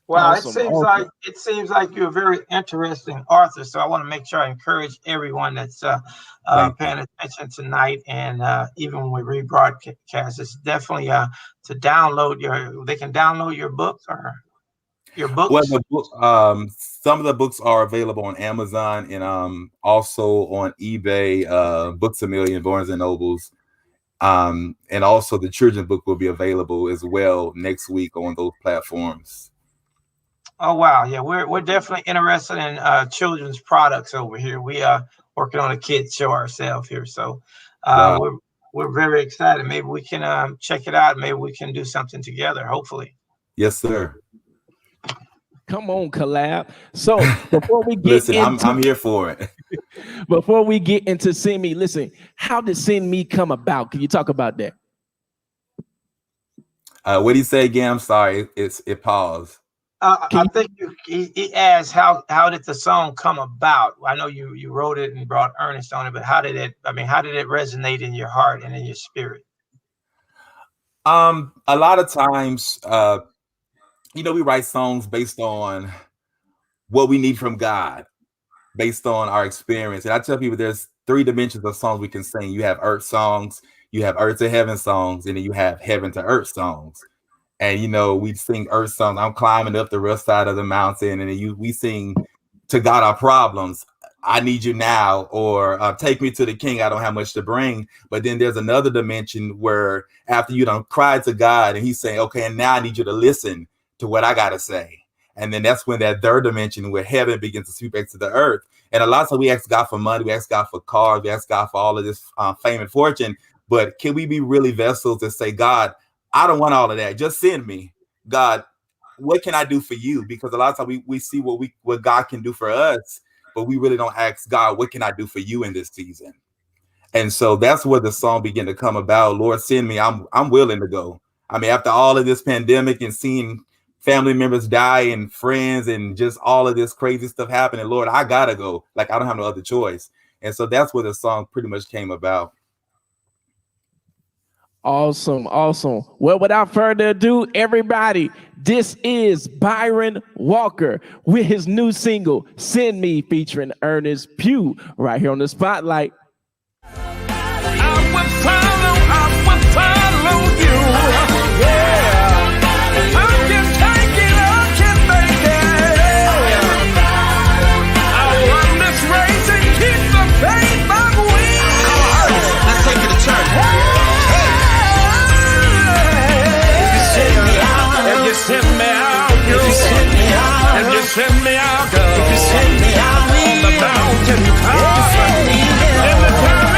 Well, Awesome. it seems like you're a very interesting author. So I want to make sure I encourage everyone that's paying attention tonight, and even when we rebroadcast, it's definitely to download they can download your books or your books. Well, the book, some of the books are available on Amazon and also on eBay, Books A Million, Barnes and Nobles. And also the children's book will be available as well next week on those platforms. Oh wow, yeah, we're definitely interested in children's products over here. We are working on a kids show ourselves here, so Wow. we're very excited. Maybe we can check it out. Maybe we can do something together. Hopefully. Yes, sir. Come on, collab. So before we get Listen, into, I'm here for it. Before we get into Send Me, listen, how did Send Me come about? Can you talk about that? What do you say again? I'm sorry, it paused. I think he asked how did the song come about? I know you wrote it and brought Ernest on it, but how did it resonate in your heart and in your spirit? A lot of times, we write songs based on what we need from God, based on our experience. And I tell people there's 3 dimensions of songs we can sing. You have earth songs, you have earth to heaven songs, and then you have heaven to earth songs. And we sing earth songs. I'm climbing up the rough side of the mountain, and we sing to God our problems. I need you now, or take me to the king. I don't have much to bring. But then there's another dimension where after you done cried to God, and he's saying, okay, and now I need you to listen to what I gotta say. And then that's when that third dimension where heaven begins to sweep back to the earth. And a lot of times we ask God for money, we ask God for cars, we ask God for all of this fame and fortune. But can we be really vessels that say, God, I don't want all of that. Just send me. God, what can I do for you? Because a lot of times we see what God can do for us, but we really don't ask God, what can I do for you in this season? And so that's where the song began to come about. Lord, send me. I'm willing to go. I mean, after all of this pandemic and seeing family members die and friends and just all of this crazy stuff happening, Lord, I gotta go. Like, I don't have no other choice. And so that's where the song pretty much came about. Awesome. Well, without further ado, everybody, this is Byron Walker with his new single, Send Me, featuring Ernest Pugh, right here on the Spotlight. I will follow you. Yeah. I can take it, I can make it. I'll run this race and keep the faith of wings. Let's take it to church. If you send me out, you send me out. If you send me out, girl. If you send me out, on the mountain top. In the terminal.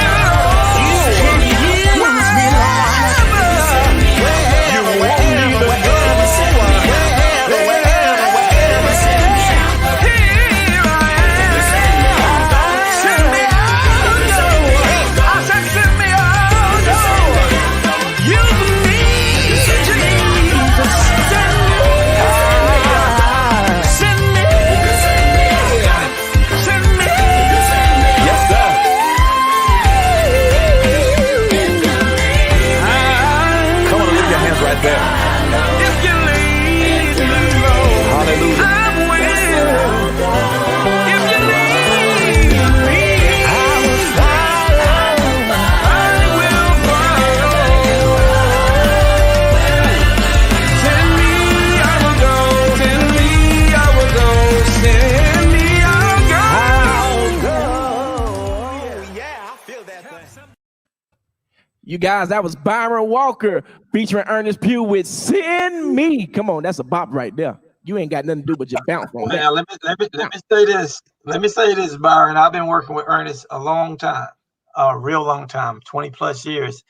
You guys, that was Byron Walker featuring Ernest Pugh with Send Me. Come on, that's a bop right there. You ain't got nothing to do but just bounce on that. Let me say this. Let me say this, Byron. I've been working with Ernest a long time, a real long time, 20 plus years.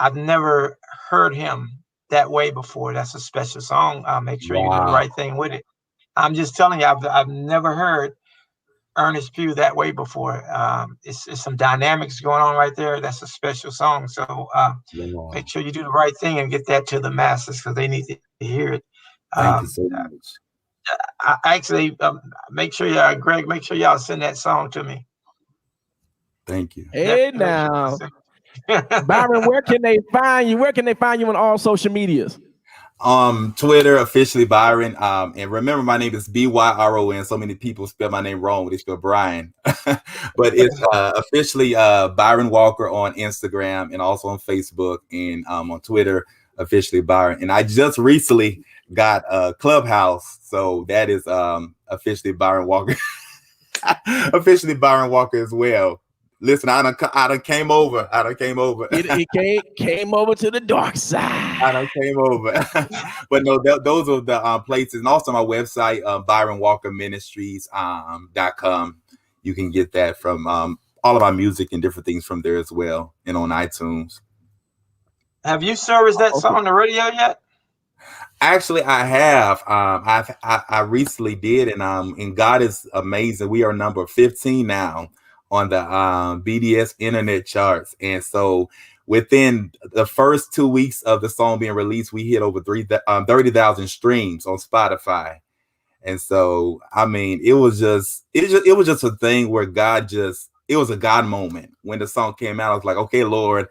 I've never heard him That Way before. That's a special song. Make sure you do the right thing with it. I'm just telling you, I've never heard Ernest Pugh That Way before. It's some dynamics going on right there. That's a special song. So make sure you do the right thing and get that to the masses because they need to hear it. Thank you so much. I actually make sure y'all, Greg, make sure y'all send that song to me. Thank you. Hey now, Byron, where can they find you? Where can they find you on all social medias? Twitter, officially Byron. And remember, my name is Byron. So many people spell my name wrong. They spell Brian, but it's officially Byron Walker on Instagram and also on Facebook and on Twitter, officially Byron. And I just recently got a Clubhouse, so that is officially Byron Walker, officially Byron Walker as well. Listen, I done came over. He came over to the dark side. I done came over. But no, those are the places. And also my website, ByronWalkerMinistries.com. You can get that from all of my music and different things from there as well, and on iTunes. Have you serviced that song on the radio yet? Actually, I have. I recently did, and God is amazing. We are number 15 now on the BDS internet charts. And so within the first 2 weeks of the song being released, we hit over 30,000 streams on Spotify. And so, I mean, it was just a thing where it was a God moment. When the song came out, I was like, okay, Lord,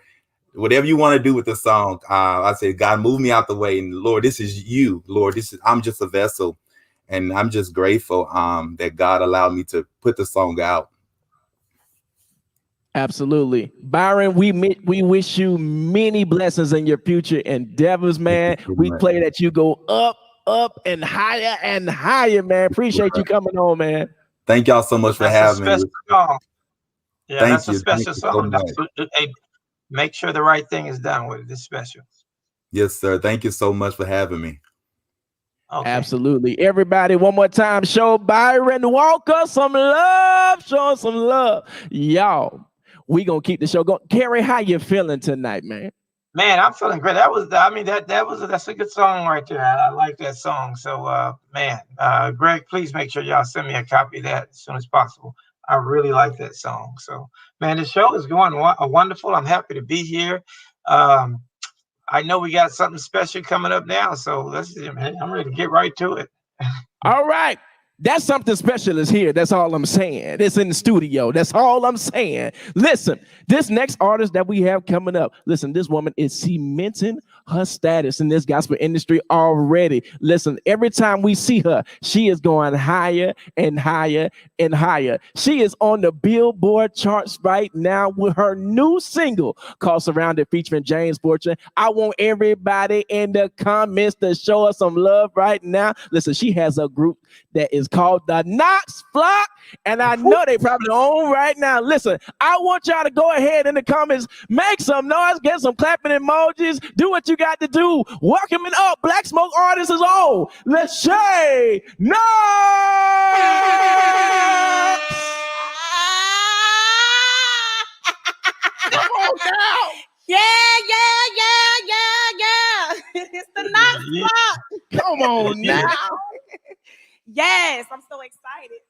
whatever you want to do with the song, I said, God, move me out the way. And Lord, this is you, Lord, I'm just a vessel. And I'm just grateful that God allowed me to put the song out. Absolutely. Byron, we wish you many blessings in your future endeavors, man. We pray that you go up and higher, man. Appreciate you coming on, man. Thank y'all so much for having me. Song. Yeah, Thank that's you. a special song. So make sure the right thing is done with it. It's special. Yes, sir. Thank you so much for having me. Okay. Absolutely. Everybody, one more time, show Byron Walker some love. Show him some love. Y'all, we gonna keep the show going. Kerry, how you feeling tonight, man? Man, I'm feeling great. That's a good song right there. I like that song. So Greg, please make sure y'all send me a copy of that as soon as possible. I really like that song. So man, the show is going wonderful. I'm happy to be here. I know we got something special coming up now, so I'm ready to get right to it. All right. That's something special is here. That's all I'm saying. It's in the studio. That's all I'm saying. Listen, this next artist that we have coming up, listen, this woman is cementing her status in this gospel industry already. Listen, every time we see her, she is going higher and higher and higher. She is on the Billboard charts right now with her new single called Surrounded featuring James Fortune. I want everybody in the comments to show us some love right now. Listen, she has a group that is called the Knox Flock, and I know they probably on right now. Listen, I want y'all to go ahead in the comments, make some noise, get some clapping emojis, do what you got to do. Welcoming up Black Smoke Artists' own Lasha Knox. Come on now. Yeah. It's the Knox Flock. Come on now. Yes, I'm so excited.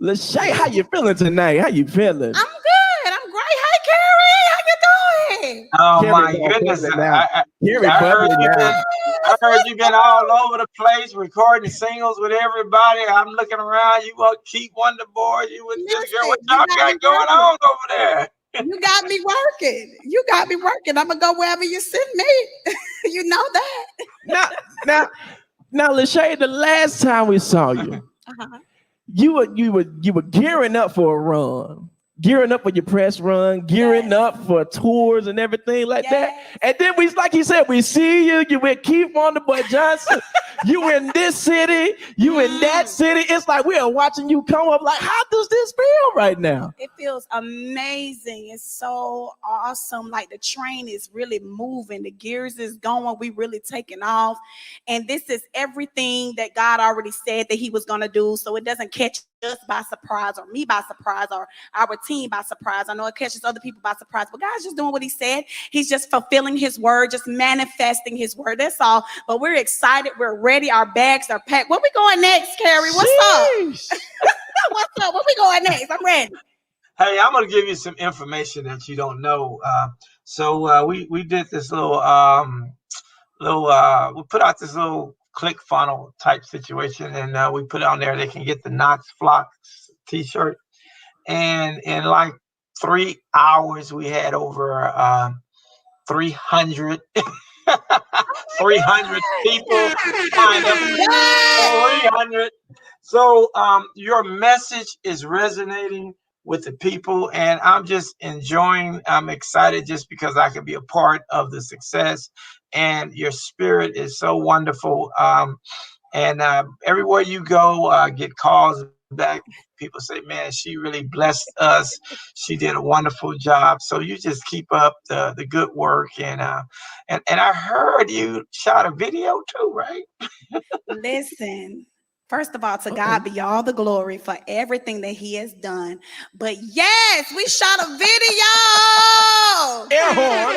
Lasha, how you feeling tonight? How you feeling? I'm good. I'm great. Hey, Kerry, how you doing? Oh Kerry, my goodness! I heard you been all over the place recording singles with everybody. I'm looking around. You want Keep Wonder Boy? You would just get what y'all got going on over there. You got me working. I'm gonna go wherever you send me. You know that. Now, Lasha, the last time we saw you, you were gearing up for a run, gearing up for your press run, gearing up for tours and everything like that. And then like you said, we see you with Keith Wonderboy Johnson. You in this city, you in that city. It's like we are watching you come up. Like, how does this feel right now? It feels amazing. It's so awesome. Like the train is really moving. The gears is going. We really taking off. And this is everything that God already said that he was going to do. So it doesn't catch us by surprise, or me by surprise, or our team by surprise. I know it catches other people by surprise, but God's just doing what he said. He's just fulfilling his word, just manifesting his word. That's all. But we're excited. We're ready. Our bags are packed. Where we going next, Kerry? What's up? What's up? Where we going next? I'm ready. Hey, I'm gonna give you some information that you don't know. So we did this little we put out this little click funnel type situation, and we put on there they can get the Knox Flocks t-shirt, and in like 3 hours we had over 300 300 people signed up. 300. So your message is resonating with the people, and I'm just enjoying. I'm excited just because I can be a part of the success, and your spirit is so wonderful. And everywhere you go, get calls back. People say, "Man, she really blessed us. She did a wonderful job." So you just keep up the good work, and I heard you shot a video too, right? Listen. First of all, to God be all the glory for everything that he has done. But yes, we shot a video. Air horn.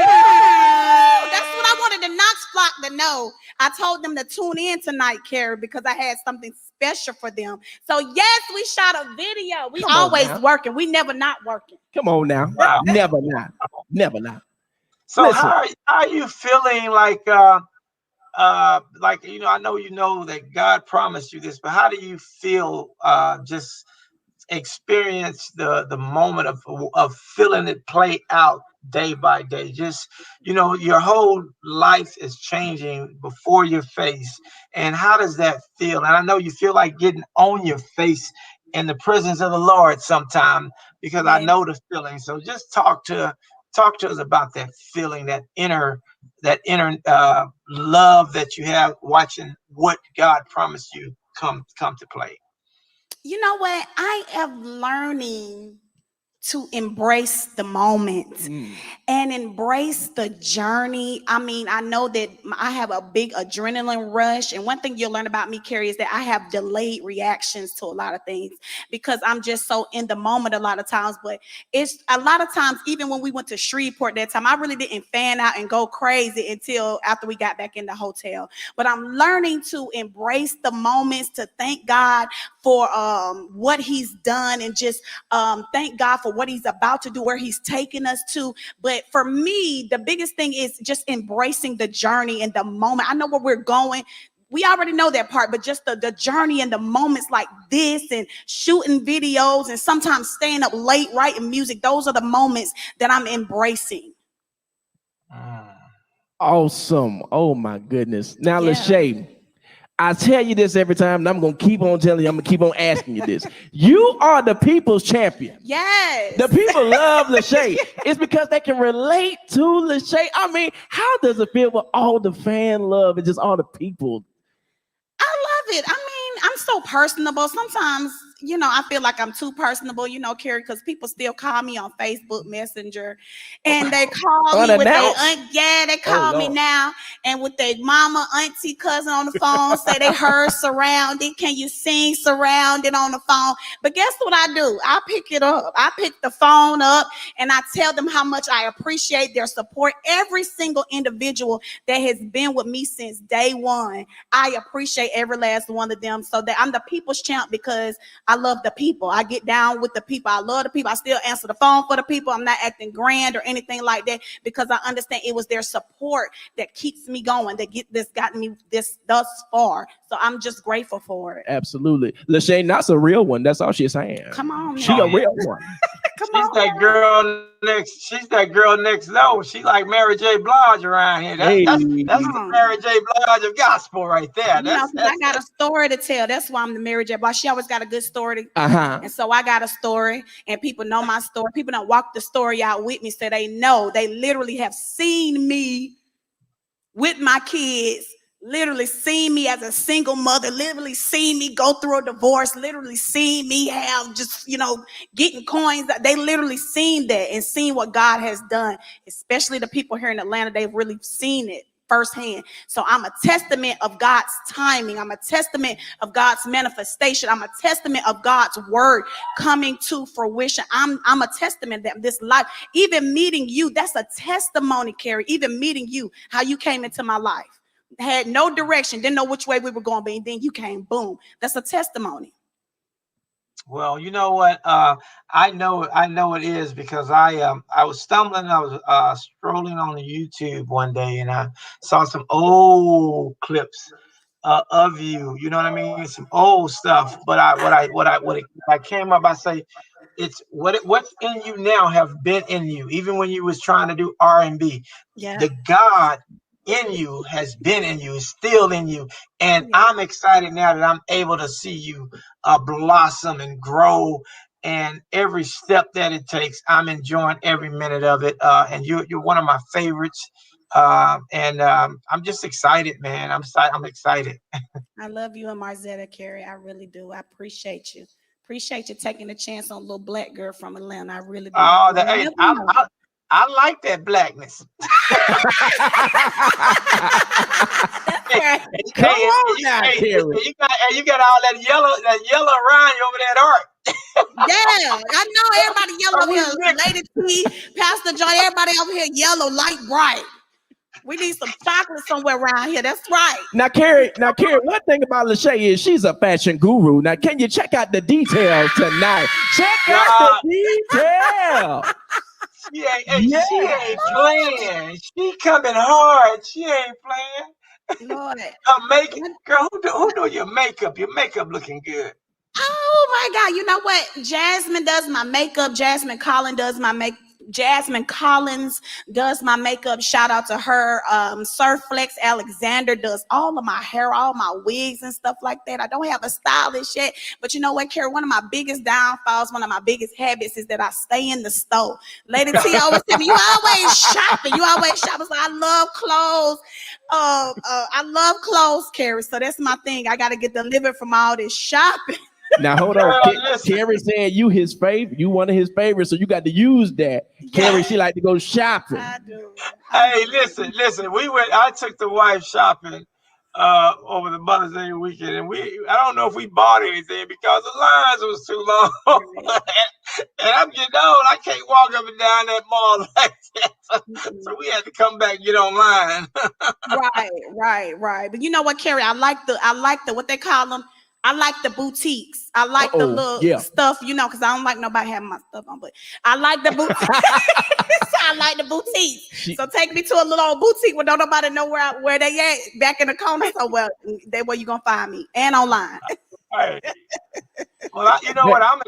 That's what I wanted the Knox flock to know. I told them to tune in tonight, Kerry, because I had something special for them. So yes, we shot a video. We always working. We never not working. Come on now. Wow. Never not. Never not. So Listen. how are you feeling like I know you know that God promised you this, but how do you feel just experience the moment of feeling it play out day by day? Just, your whole life is changing before your face. And how does that feel? And I know you feel like getting on your face in the presence of the Lord sometime, because I know the feeling. So just talk to us about that feeling, that inner love that you have watching what God promised you come to play. You know what? I am learning to embrace the moment and embrace the journey. I mean, I know that I have a big adrenaline rush. And one thing you'll learn about me, Kerry, is that I have delayed reactions to a lot of things because I'm just so in the moment a lot of times. But it's a lot of times, even when we went to Shreveport that time, I really didn't fan out and go crazy until after we got back in the hotel. But I'm learning to embrace the moments, to thank God for what he's done, and just thank God for what he's about to do, where he's taking us to. But for me, the biggest thing is just embracing the journey and the moment. I know where we're going. We already know that part, but just the journey and the moments like this, and shooting videos, and sometimes staying up late writing music. Those are the moments that I'm embracing. Awesome. Oh my goodness. Now, Lasha, I tell you this every time, and I'm going to keep on telling you, I'm going to keep on asking you this. You are the people's champion. Yes. The people love Lasha. It's because they can relate to Lasha. I mean, how does it feel with all the fan love and just all the people? I love it. I mean, I'm so personable. Sometimes, I feel like I'm too personable, Kerry, because people still call me on Facebook Messenger, and they call me with their they call me now, and with their mama, auntie, cousin on the phone, say they heard Surrounded. Can you sing Surrounded on the phone? But guess what I do? I pick it up. I pick the phone up, and I tell them how much I appreciate their support. Every single individual that has been with me since day one, I appreciate every last one of them. So that I'm the people's champ, because I love the people. I get down with the people. I love the people. I still answer the phone for the people. I'm not acting grand or anything like that, because I understand it was their support that keeps me going, that gotten me this thus far. So I'm just grateful for it. Absolutely. Lasha, Knox a real one. That's all she's saying. Come on. She a real one. She's that girl next door. She like Mary J. Blige around here. That's the Mary J. Blige of gospel right there. I got a story to tell. That's why I'm the Mary J. Blige. She always got a good story. And so I got a story, and people know my story. People don't walk the story out with me, so they know. They literally have seen me with my kids, literally seen me as a single mother, literally seen me go through a divorce, literally seen me have just, getting coins. They literally seen that and seen what God has done, especially the people here in Atlanta. They've really seen it. firsthand. So I'm a testament of God's timing. I'm a testament of God's manifestation. I'm a testament of God's word coming to fruition. I'm a testament that this life, even meeting you, that's a testimony, Kerry. Even meeting you, how you came into my life. Had no direction, didn't know which way we were going, but then you came, boom. That's a testimony. Well, you know what? I know it is, because I was stumbling. I was strolling on the YouTube one day, and I saw some old clips of you. You know what I mean? Some old stuff. But I came up, I say, it's what's in you now have been in you, even when you was trying to do R&B. Yeah. The God in you has been in you, is still in you, and I'm excited now that I'm able to see you blossom and grow, and every step that it takes, I'm enjoying every minute of it. And you're one of my favorites, and I'm just excited, man. I'm excited. I love you and Marzetta, Kerry. I really do. I appreciate you. Appreciate you taking a chance on a little black girl from Atlanta. I really do. Oh, I like that blackness. Come on now, Kerry. You got all that yellow around you over that art. Yeah, I know everybody yellow over here. Lady T, Pastor Joy, everybody over here yellow, light bright. We need some chocolate somewhere around here. That's right. Now, Kerry, one thing about Lasha is she's a fashion guru. Now, can you check out the details tonight? Check out the details. She ain't playing. She coming hard. She ain't playing. Lord. Girl, who do your makeup? Your makeup looking good. Oh my God. You know what? Jasmine does my makeup. Jasmine Collins does my makeup. Shout out to her. Sir Flex Alexander does all of my hair, all my wigs and stuff like that. I don't have a stylist yet, but you know what, Kerry? One of my biggest downfalls, one of my biggest habits is that I stay in the store. Lady T always tell me, you always shopping. So I love clothes. I love clothes, Kerry. So that's my thing. I got to get delivered from all this shopping. Now hold on, Kerry saying you his favorite, you one of his favorites, so you got to use that. Kerry, she like to go shopping. I do. Hey, listen. I took the wife shopping over the Mother's Day weekend, and I don't know if we bought anything because the lines was too long. and I'm getting old. I can't walk up and down that mall like that. So we had to come back and get online. Right. But you know what, Kerry? I like the what they call them. I like the boutiques. I like the little stuff, because I don't like nobody having my stuff on, but I like the boutiques. I like the boutiques. So take me to a little old boutique where don't nobody know where they at, back in the corner. So that's where you gonna find me, and online. Right. Well, you know what? I'm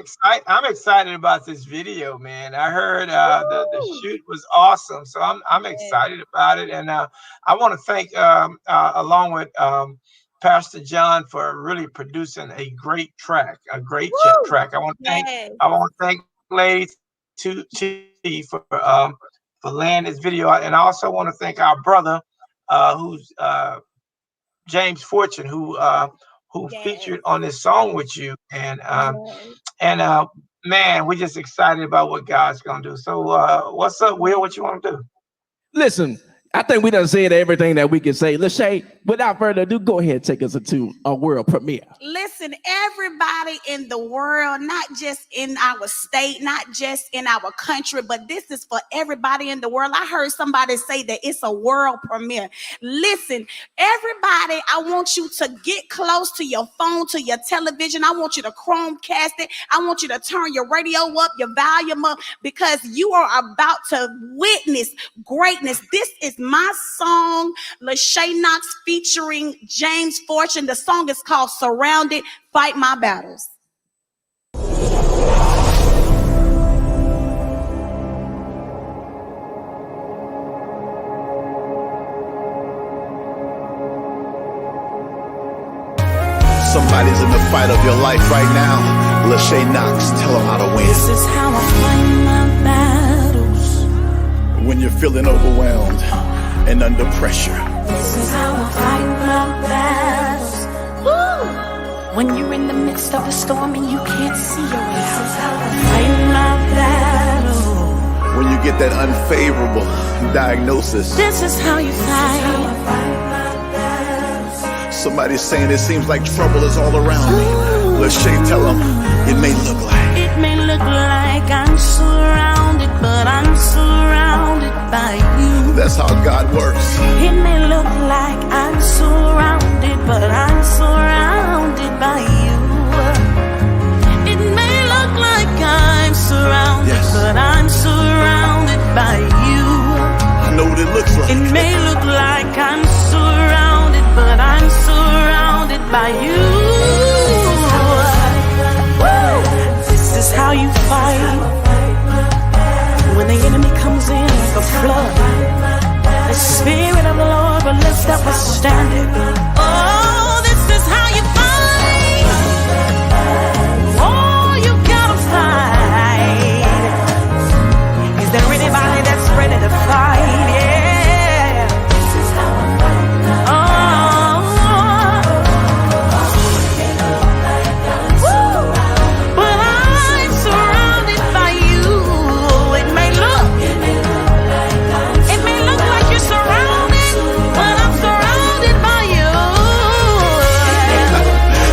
excited about this video, man. I heard the shoot was awesome, so I'm excited about it, and I want to thank along with Pastor John for really producing a great track, track. I want to thank Lady T for laying this video out, and I also want to thank our brother, who's James Fortune, who featured on this song with you, and man, we're just excited about what God's gonna do. So, what's up, Will? What you want to do? Listen. I think we done said everything that we can say. Lasha, without further ado, go ahead and take us to a world premiere. Listen, everybody in the world, not just in our state, not just in our country, but this is for everybody in the world. I heard somebody say that it's a world premiere. Listen, everybody, I want you to get close to your phone, to your television. I want you to Chromecast it. I want you to turn your radio up, your volume up, because you are about to witness greatness. This is my song, Lasha Knox featuring James Fortune. The song is called Surrounded, Fight My Battles. Somebody's in the fight of your life right now. Lasha Knox, tell them how to win. This is how I fight my battles. When you're feeling overwhelmed and under pressure. This is how I fight my battles. Woo! When you're in the midst of a storm and you can't see your way out. This is how I fight my battle. When you get that unfavorable diagnosis. This is how you fight. Somebody's saying it seems like trouble is all around me. Lasha, tell them it may look like. It may look like I'm surrounded, but I'm surrounded by you. That's how God works. It may look like I'm surrounded, but I'm surrounded by you. It may look like I'm surrounded, but I'm surrounded by you. I know what it looks like. It may look like I'm surrounded, but I'm surrounded by you. Woo! This is how you fight. When the enemy comes in like a flood, the Spirit of the Lord will lift up a standard. Oh, this is how you fight. Oh, you gotta fight. Is there anybody that's ready to fight? Yeah. This is how I fight. But I'm surrounded by you. It may look like you're surrounded, but I'm surrounded by you.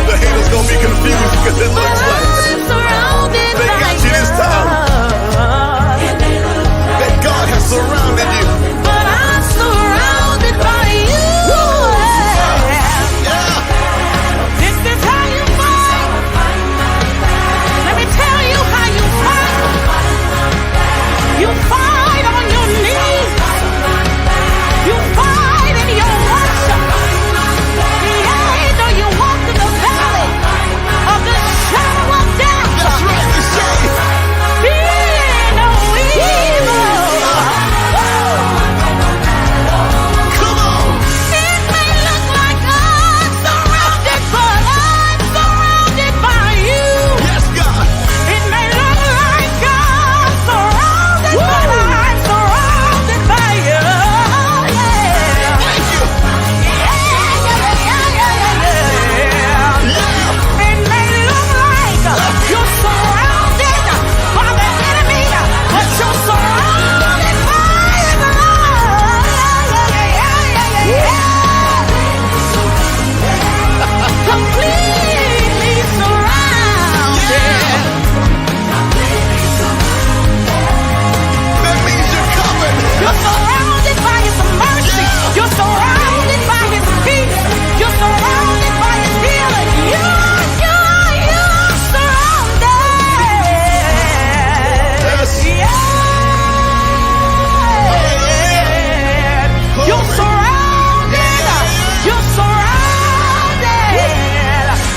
The haters gonna be confused because it looks like I'm surrounded they by got you this time. That God has surrounded you. But I'm surrounded by you. This is how you fight. Let me tell you how you fight. You fight on your knees. You fight in your worship. Yeah, though you walk in the valley of the shadow of death. That's right, you say. Fear no evil. Come on. It may look like I'm surrounded, but I'm surrounded by you. Yes, God. It may look like I'm surrounded, but I'm surrounded by you. Yeah. Thank you. It may look like you're surrounded by the enemy, but you're surrounded by the Lord. Completely surrounded. That means you're covered. You're surrounded by His mercy. You're surrounded by His peace. You're surrounded by His healing. You're surrounded. Yes. Yeah. You're surrounded. You're surrounded.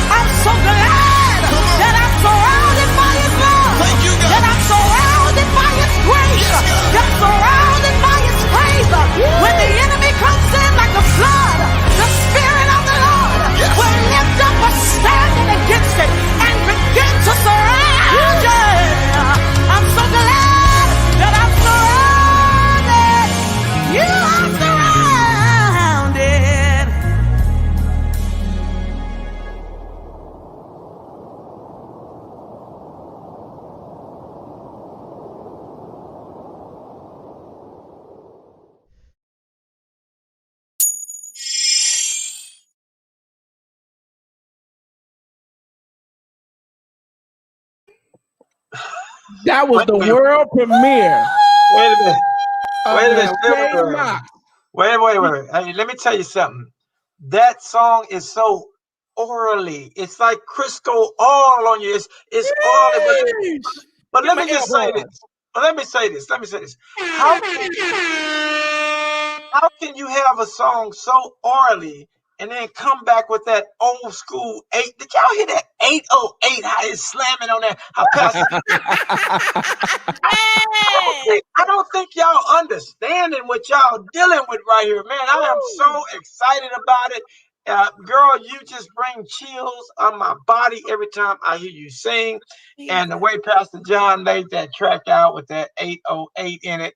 I'm so glad that I'm surrounded by His love. Thank you, God. That I'm surrounded by His grace. That I'm surrounded by His favor. When the enemy comes in like a flood, the Spirit of the Lord will lift up a standard against it and begin to surround it. I'm so glad that I'm surrounded. You are surrounded. That was the world premiere. Wait a minute. Wait a minute. Lasha Knox. Wait. Hey, let me tell you something. That song is so orally. It's like Crisco all on you. It's orally. But let me just say this. Let me say this. How can you have a song so orally and then come back with that old school 8? Did y'all hear that 808? How it's slamming on that? How I don't think y'all understanding what y'all dealing with right here, man. I am so excited about it. Girl, you just bring chills on my body every time I hear you sing. And the way Pastor John laid that track out with that 808 in it,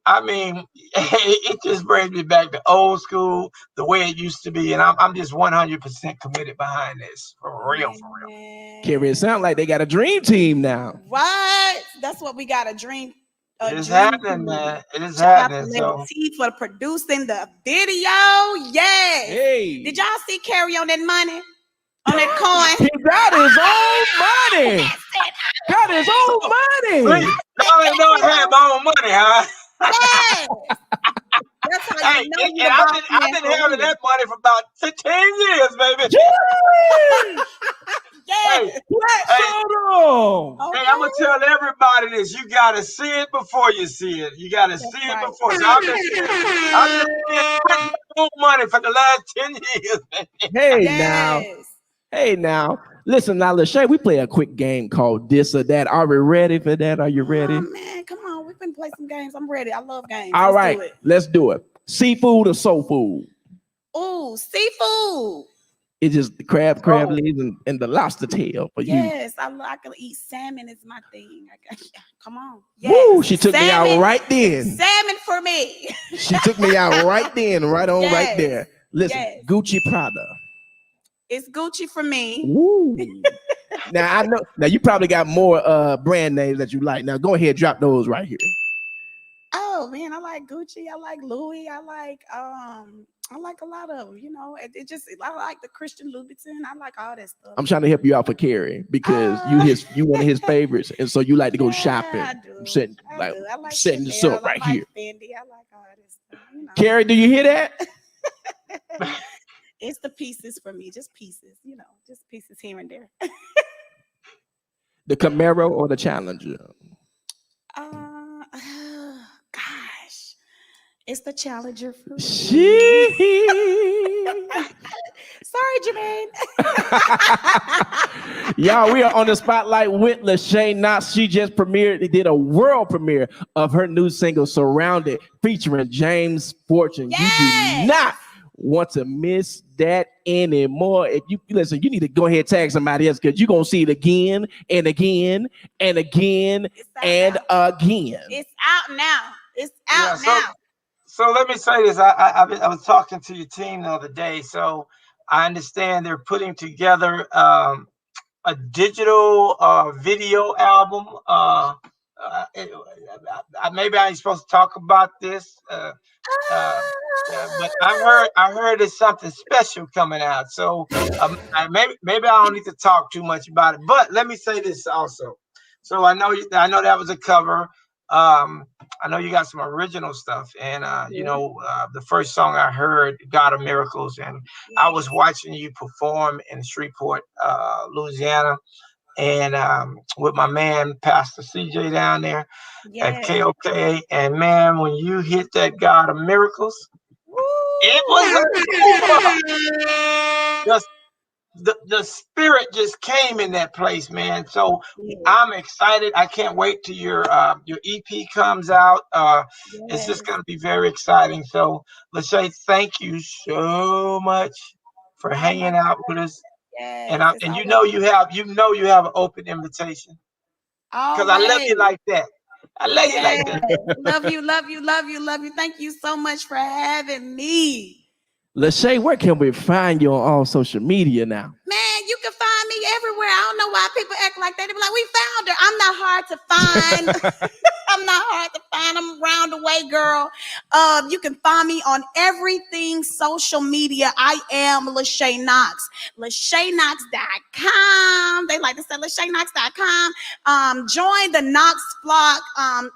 I mean, it just brings me back to old school, the way it used to be. And I'm just 100% committed behind this. For real. Kerry, it sounds like they got a dream team now. What? That's what we got, a dream It is dream happening, team. man. It is Shout out to happening. Lady So T for producing the video. Yes. Hey. Did y'all see Kerry on that money? On that coin? He got his own money. Got his own money. Y'all ain't know I had my own money, huh? Yes. That's how Hey, you know and you're the boss I've man been for having real. that money for about 15 years, baby. Yes. Hey, I'm gonna tell everybody this. You gotta see it before you see it. You gotta see it before. So I've been printing my own money for the last 10 years, baby. Hey now. Listen now, Lasha, we play a quick game called This or That. Are we ready for that? Are you ready? Oh man, come on. We can play some games. I'm ready. I love games. All Let's right, do it. let's do it. Seafood or soul food? Ooh, seafood. It's just the crab legs and the lobster tail for you. Yes, I can eat salmon is my thing. Come on. Yes. Woo, she took me out right then. Salmon for me. She took me out right then, right on, right Yes. there. Listen, Yes. Gucci Prada. It's Gucci for me. Woo. Now I know. Now you probably got more brand names that you like. Now go ahead, drop those right here. Oh man, I like Gucci. I like Louis. I like a lot of them. You know, I like the Christian Louboutin. I like all that stuff. I'm trying to help you out for Kerry because you one of his favorites, and so you like to go shopping. I do. I'm setting I like setting this Chanel. up right I like here. Fendi. I like all this stuff. You know. Kerry, do you hear that? It's the pieces for me, just pieces. You know, just pieces here and there. The Camaro or the Challenger? Gosh, it's the Challenger for me. Sorry, Jermaine. Y'all, we are on the spotlight with Lasha Knox. She just did a world premiere of her new single "Surrounded," featuring James Fortune. Yes. You do not want to miss that anymore. If you listen, you need to go ahead and tag somebody else because you're gonna see it again and again and again and again. It's out now. It's out now. So let me say this. I was talking to your team the other day. So I understand they're putting together a digital video album. Maybe I ain't supposed to talk about this, but I heard there's something special coming out. So maybe I don't need to talk too much about it. But let me say this also. So I know that was a cover. I know you got some original stuff, and you know, the first song I heard, "God of Miracles," and I was watching you perform in Shreveport, Louisiana, and with my man Pastor CJ down there at KOK, and man, when you hit that "God of Miracles," it was the spirit just came in that place, man. So I'm excited. I can't wait till your EP comes out. It's just gonna be very exciting. So Lasha, thank you so much for hanging out with us. And you know you have an open invitation. Because I love you like that. I love you like that. Love you, love you, love you, love you. Thank you so much for having me. Lasha, where can we find you on all social media now? Man, you can find me everywhere. I don't know why people act like that. They be like, we found her. I'm not hard to find. I'm not hard to find. I'm round the way, girl. You can find me on everything social media. I am Lasha Knox. LashayKnox.com. They like to say LashayKnox.com. Join the Knox flock.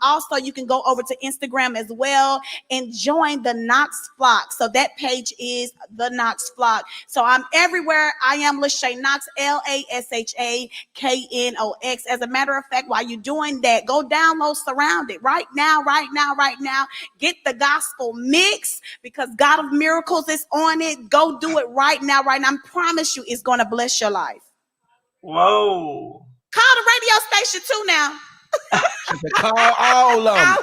Also, you can go over to Instagram as well and join the Knox flock. So that page is the Knox flock. So I'm everywhere. I am Lasha Knox, LASHAKNOX. As a matter of fact, while you're doing that, go download Surrounded right now. Get the gospel mix because God of Miracles is on it. Go do it right now. I promise you it's going to bless your life. Whoa. Call the radio station too now. Call all of them.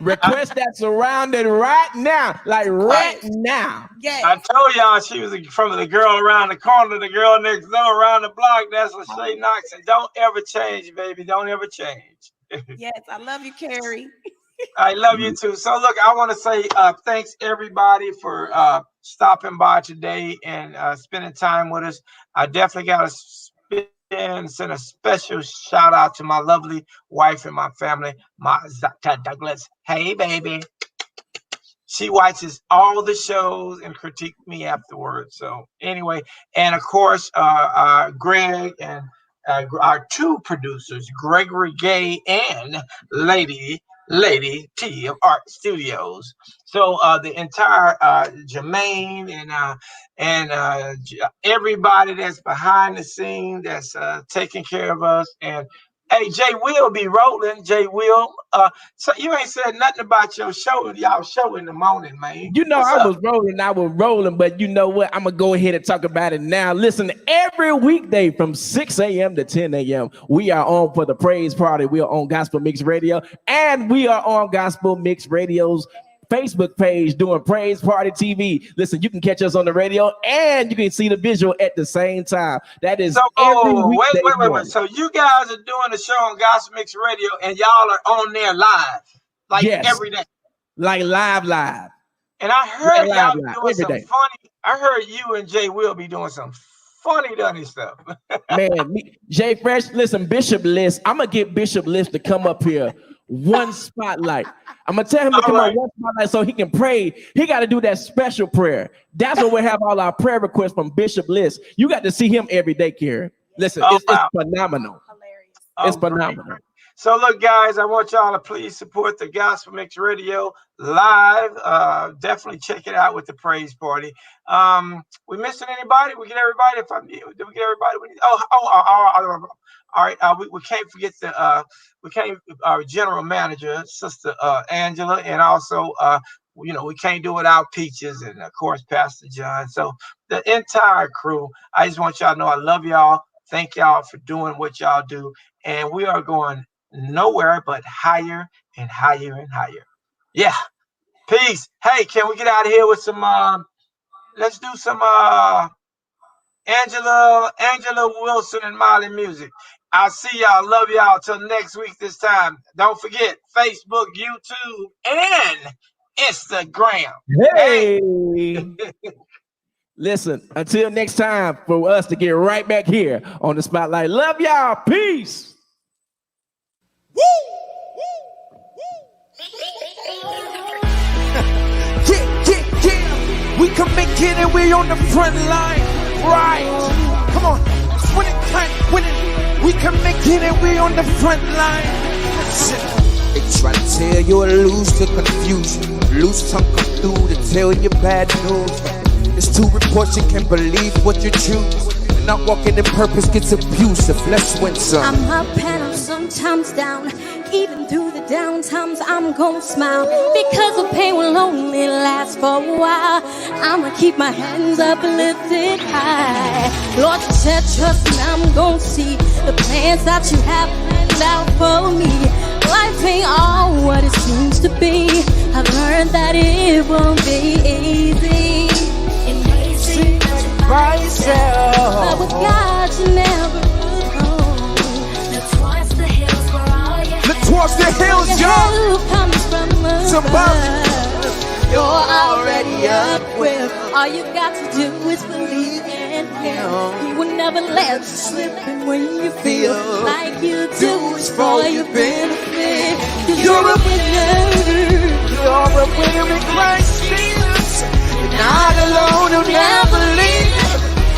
Request that Surrounded right now. Right now. Yes. I told y'all she was from the girl around the corner, the girl next door around the block. That's Lasha Knox. And don't ever change, baby. Don't ever change. Yes, I love you, Kerry. I love you too. So look, I want to say thanks everybody for stopping by today and spending time with us. I definitely got to And send a special shout out to my lovely wife and my family, my Kerry Douglas. Hey, baby. She watches all the shows and critique me afterwards. So anyway, and of course, Greg and our two producers, Gregory Gay and Lady T of Art Studios. So the entire Jermaine and everybody that's behind the scene that's taking care of us. And hey, Jay Will be rolling. Jay Will. So you ain't said nothing about y'all show in the morning, man. You know, I was rolling, but you know what? I'm gonna go ahead and talk about it now. Listen, every weekday from 6 a.m. to 10 a.m. we are on for the praise party. We are on Gospel Mix Radio, and we are on Gospel Mix Radio's Facebook page doing Praise Party TV. Listen, you can catch us on the radio and you can see the visual at the same time. That is every weekday. Wait. So you guys are doing the show on Gospel Mix Radio and y'all are on there live, like every day, like live. And I heard y'all doing some day. funny. I heard you and Jay will be doing some funny stuff. Man, Jay Fresh, listen, Bishop List. I'm gonna get Bishop List to come up here. One spotlight. I'm gonna tell him to come on one spotlight so he can pray. He got to do that special prayer. That's where we have all our prayer requests from Bishop List. You got to see him every day, Kerry. Listen, it's phenomenal. It's phenomenal. Great. So look, guys, I want y'all to please support the Gospel Mix Radio live. Definitely check it out with the praise party. We missing anybody? We get everybody. Did we get everybody? All right. We can't forget our general manager, Sister Angela, and also we can't do without Peaches and of course Pastor John. So the entire crew. I just want y'all to know I love y'all. Thank y'all for doing what y'all do, and we are going nowhere but higher and higher and higher. Yeah. Peace. Hey, can we get out of here with some let's do some Angela Wilson and Molly music. I'll see y'all. Love y'all till next week this time. Don't forget Facebook, YouTube, and Instagram. Hey. Listen, until next time for us to get right back here on the spotlight. Love y'all. Peace. Yeah. We can make it and we on the front line. Right. Come on. Win it. We can make it and we on the front line. They try to tell you to lose to confusion. Loose tongue come through to tell you bad news. It's two reports, you can't believe what you choose. Not walking in purpose gets abusive. Let's win some. I'm up and I'm sometimes down. Even through the down times, I'm gonna smile. Because the pain will only last for a while. I'ma keep my hands up and lifted high. Lord, you said trust me, I'm gonna see the plans that you have planned out for me. Life ain't all what it seems to be. I've learned that it won't be easy. By yourself. But with God you never alone. Look towards the hills where all your Look towards the hills, y'all. comes from You're already up with. all you got to do is believe in Him. He will never let you slip, and when you feel like you do, it's for your benefit. You're a winner. You're a winner in Christ Jesus. You're not alone. You'll never leave.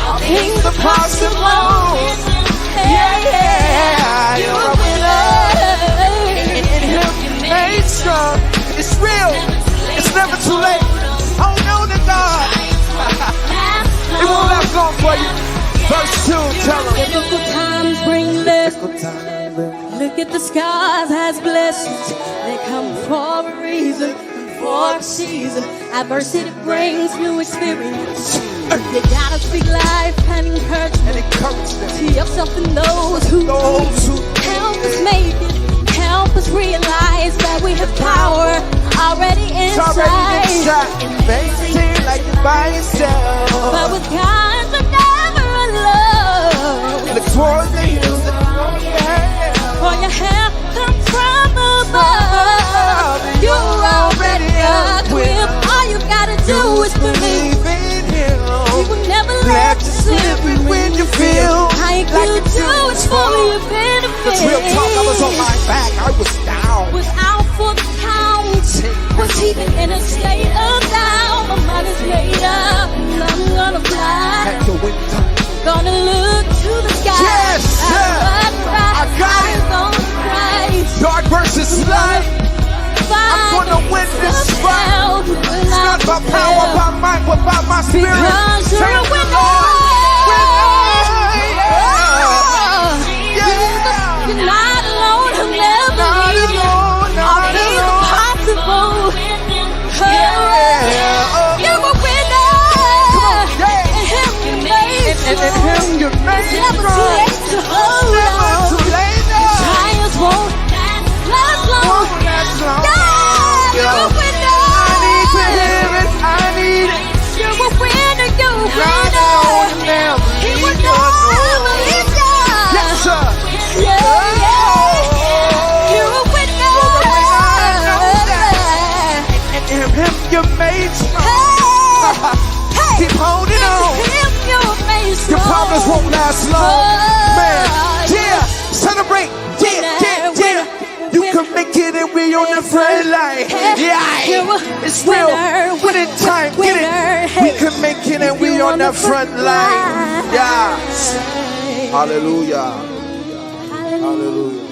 All things are possible. Yeah. You're a winner. In Him you made strong. It's real. It's never too late. Oh no, to God. It won't last long for you. Verse 2, tell them. Difficult times bring lessons. Look at the scars as blessings. They come for a reason, for a season. Adversity brings new experience. You gotta speak life and encouragement to yourself and those who help us make it. Help us realize that we have power already inside. Facing like you're by yourself. But with God, you're never alone. Look towards the hills and for your help comes from above. You're already equipped. All you gotta do is believe in Him. He will never let you slip when you feel like you do Cause real talk, I was on my back, I was down. Was out for the count. Was even in a state of doubt. My mind is made up, and I'm gonna fly. At the window. Gonna look to the sky. Yes, sir. I got it. Dark versus light. I'm gonna win this fight. It's not about power, about might, but about my spirit. Because you're a winner. You're not alone, I'll never leave you. All things are possible. You're a winner. And him you made strong. It's never too late to hold on. Giants won't last long. Yeah, you're a winner. I need to hear it. I need it. You're a winner. You're a winner. He would never leave you. Yes, sir. Yeah. You're a winner. And him you made strong. Keep holding on. Your problems won't last long. Man, yeah, celebrate. Yeah. You can make it and we on the front line. Yeah, it's real. Winning time, get it. We can make it and we on the front line. Yeah. Hallelujah. Hallelujah.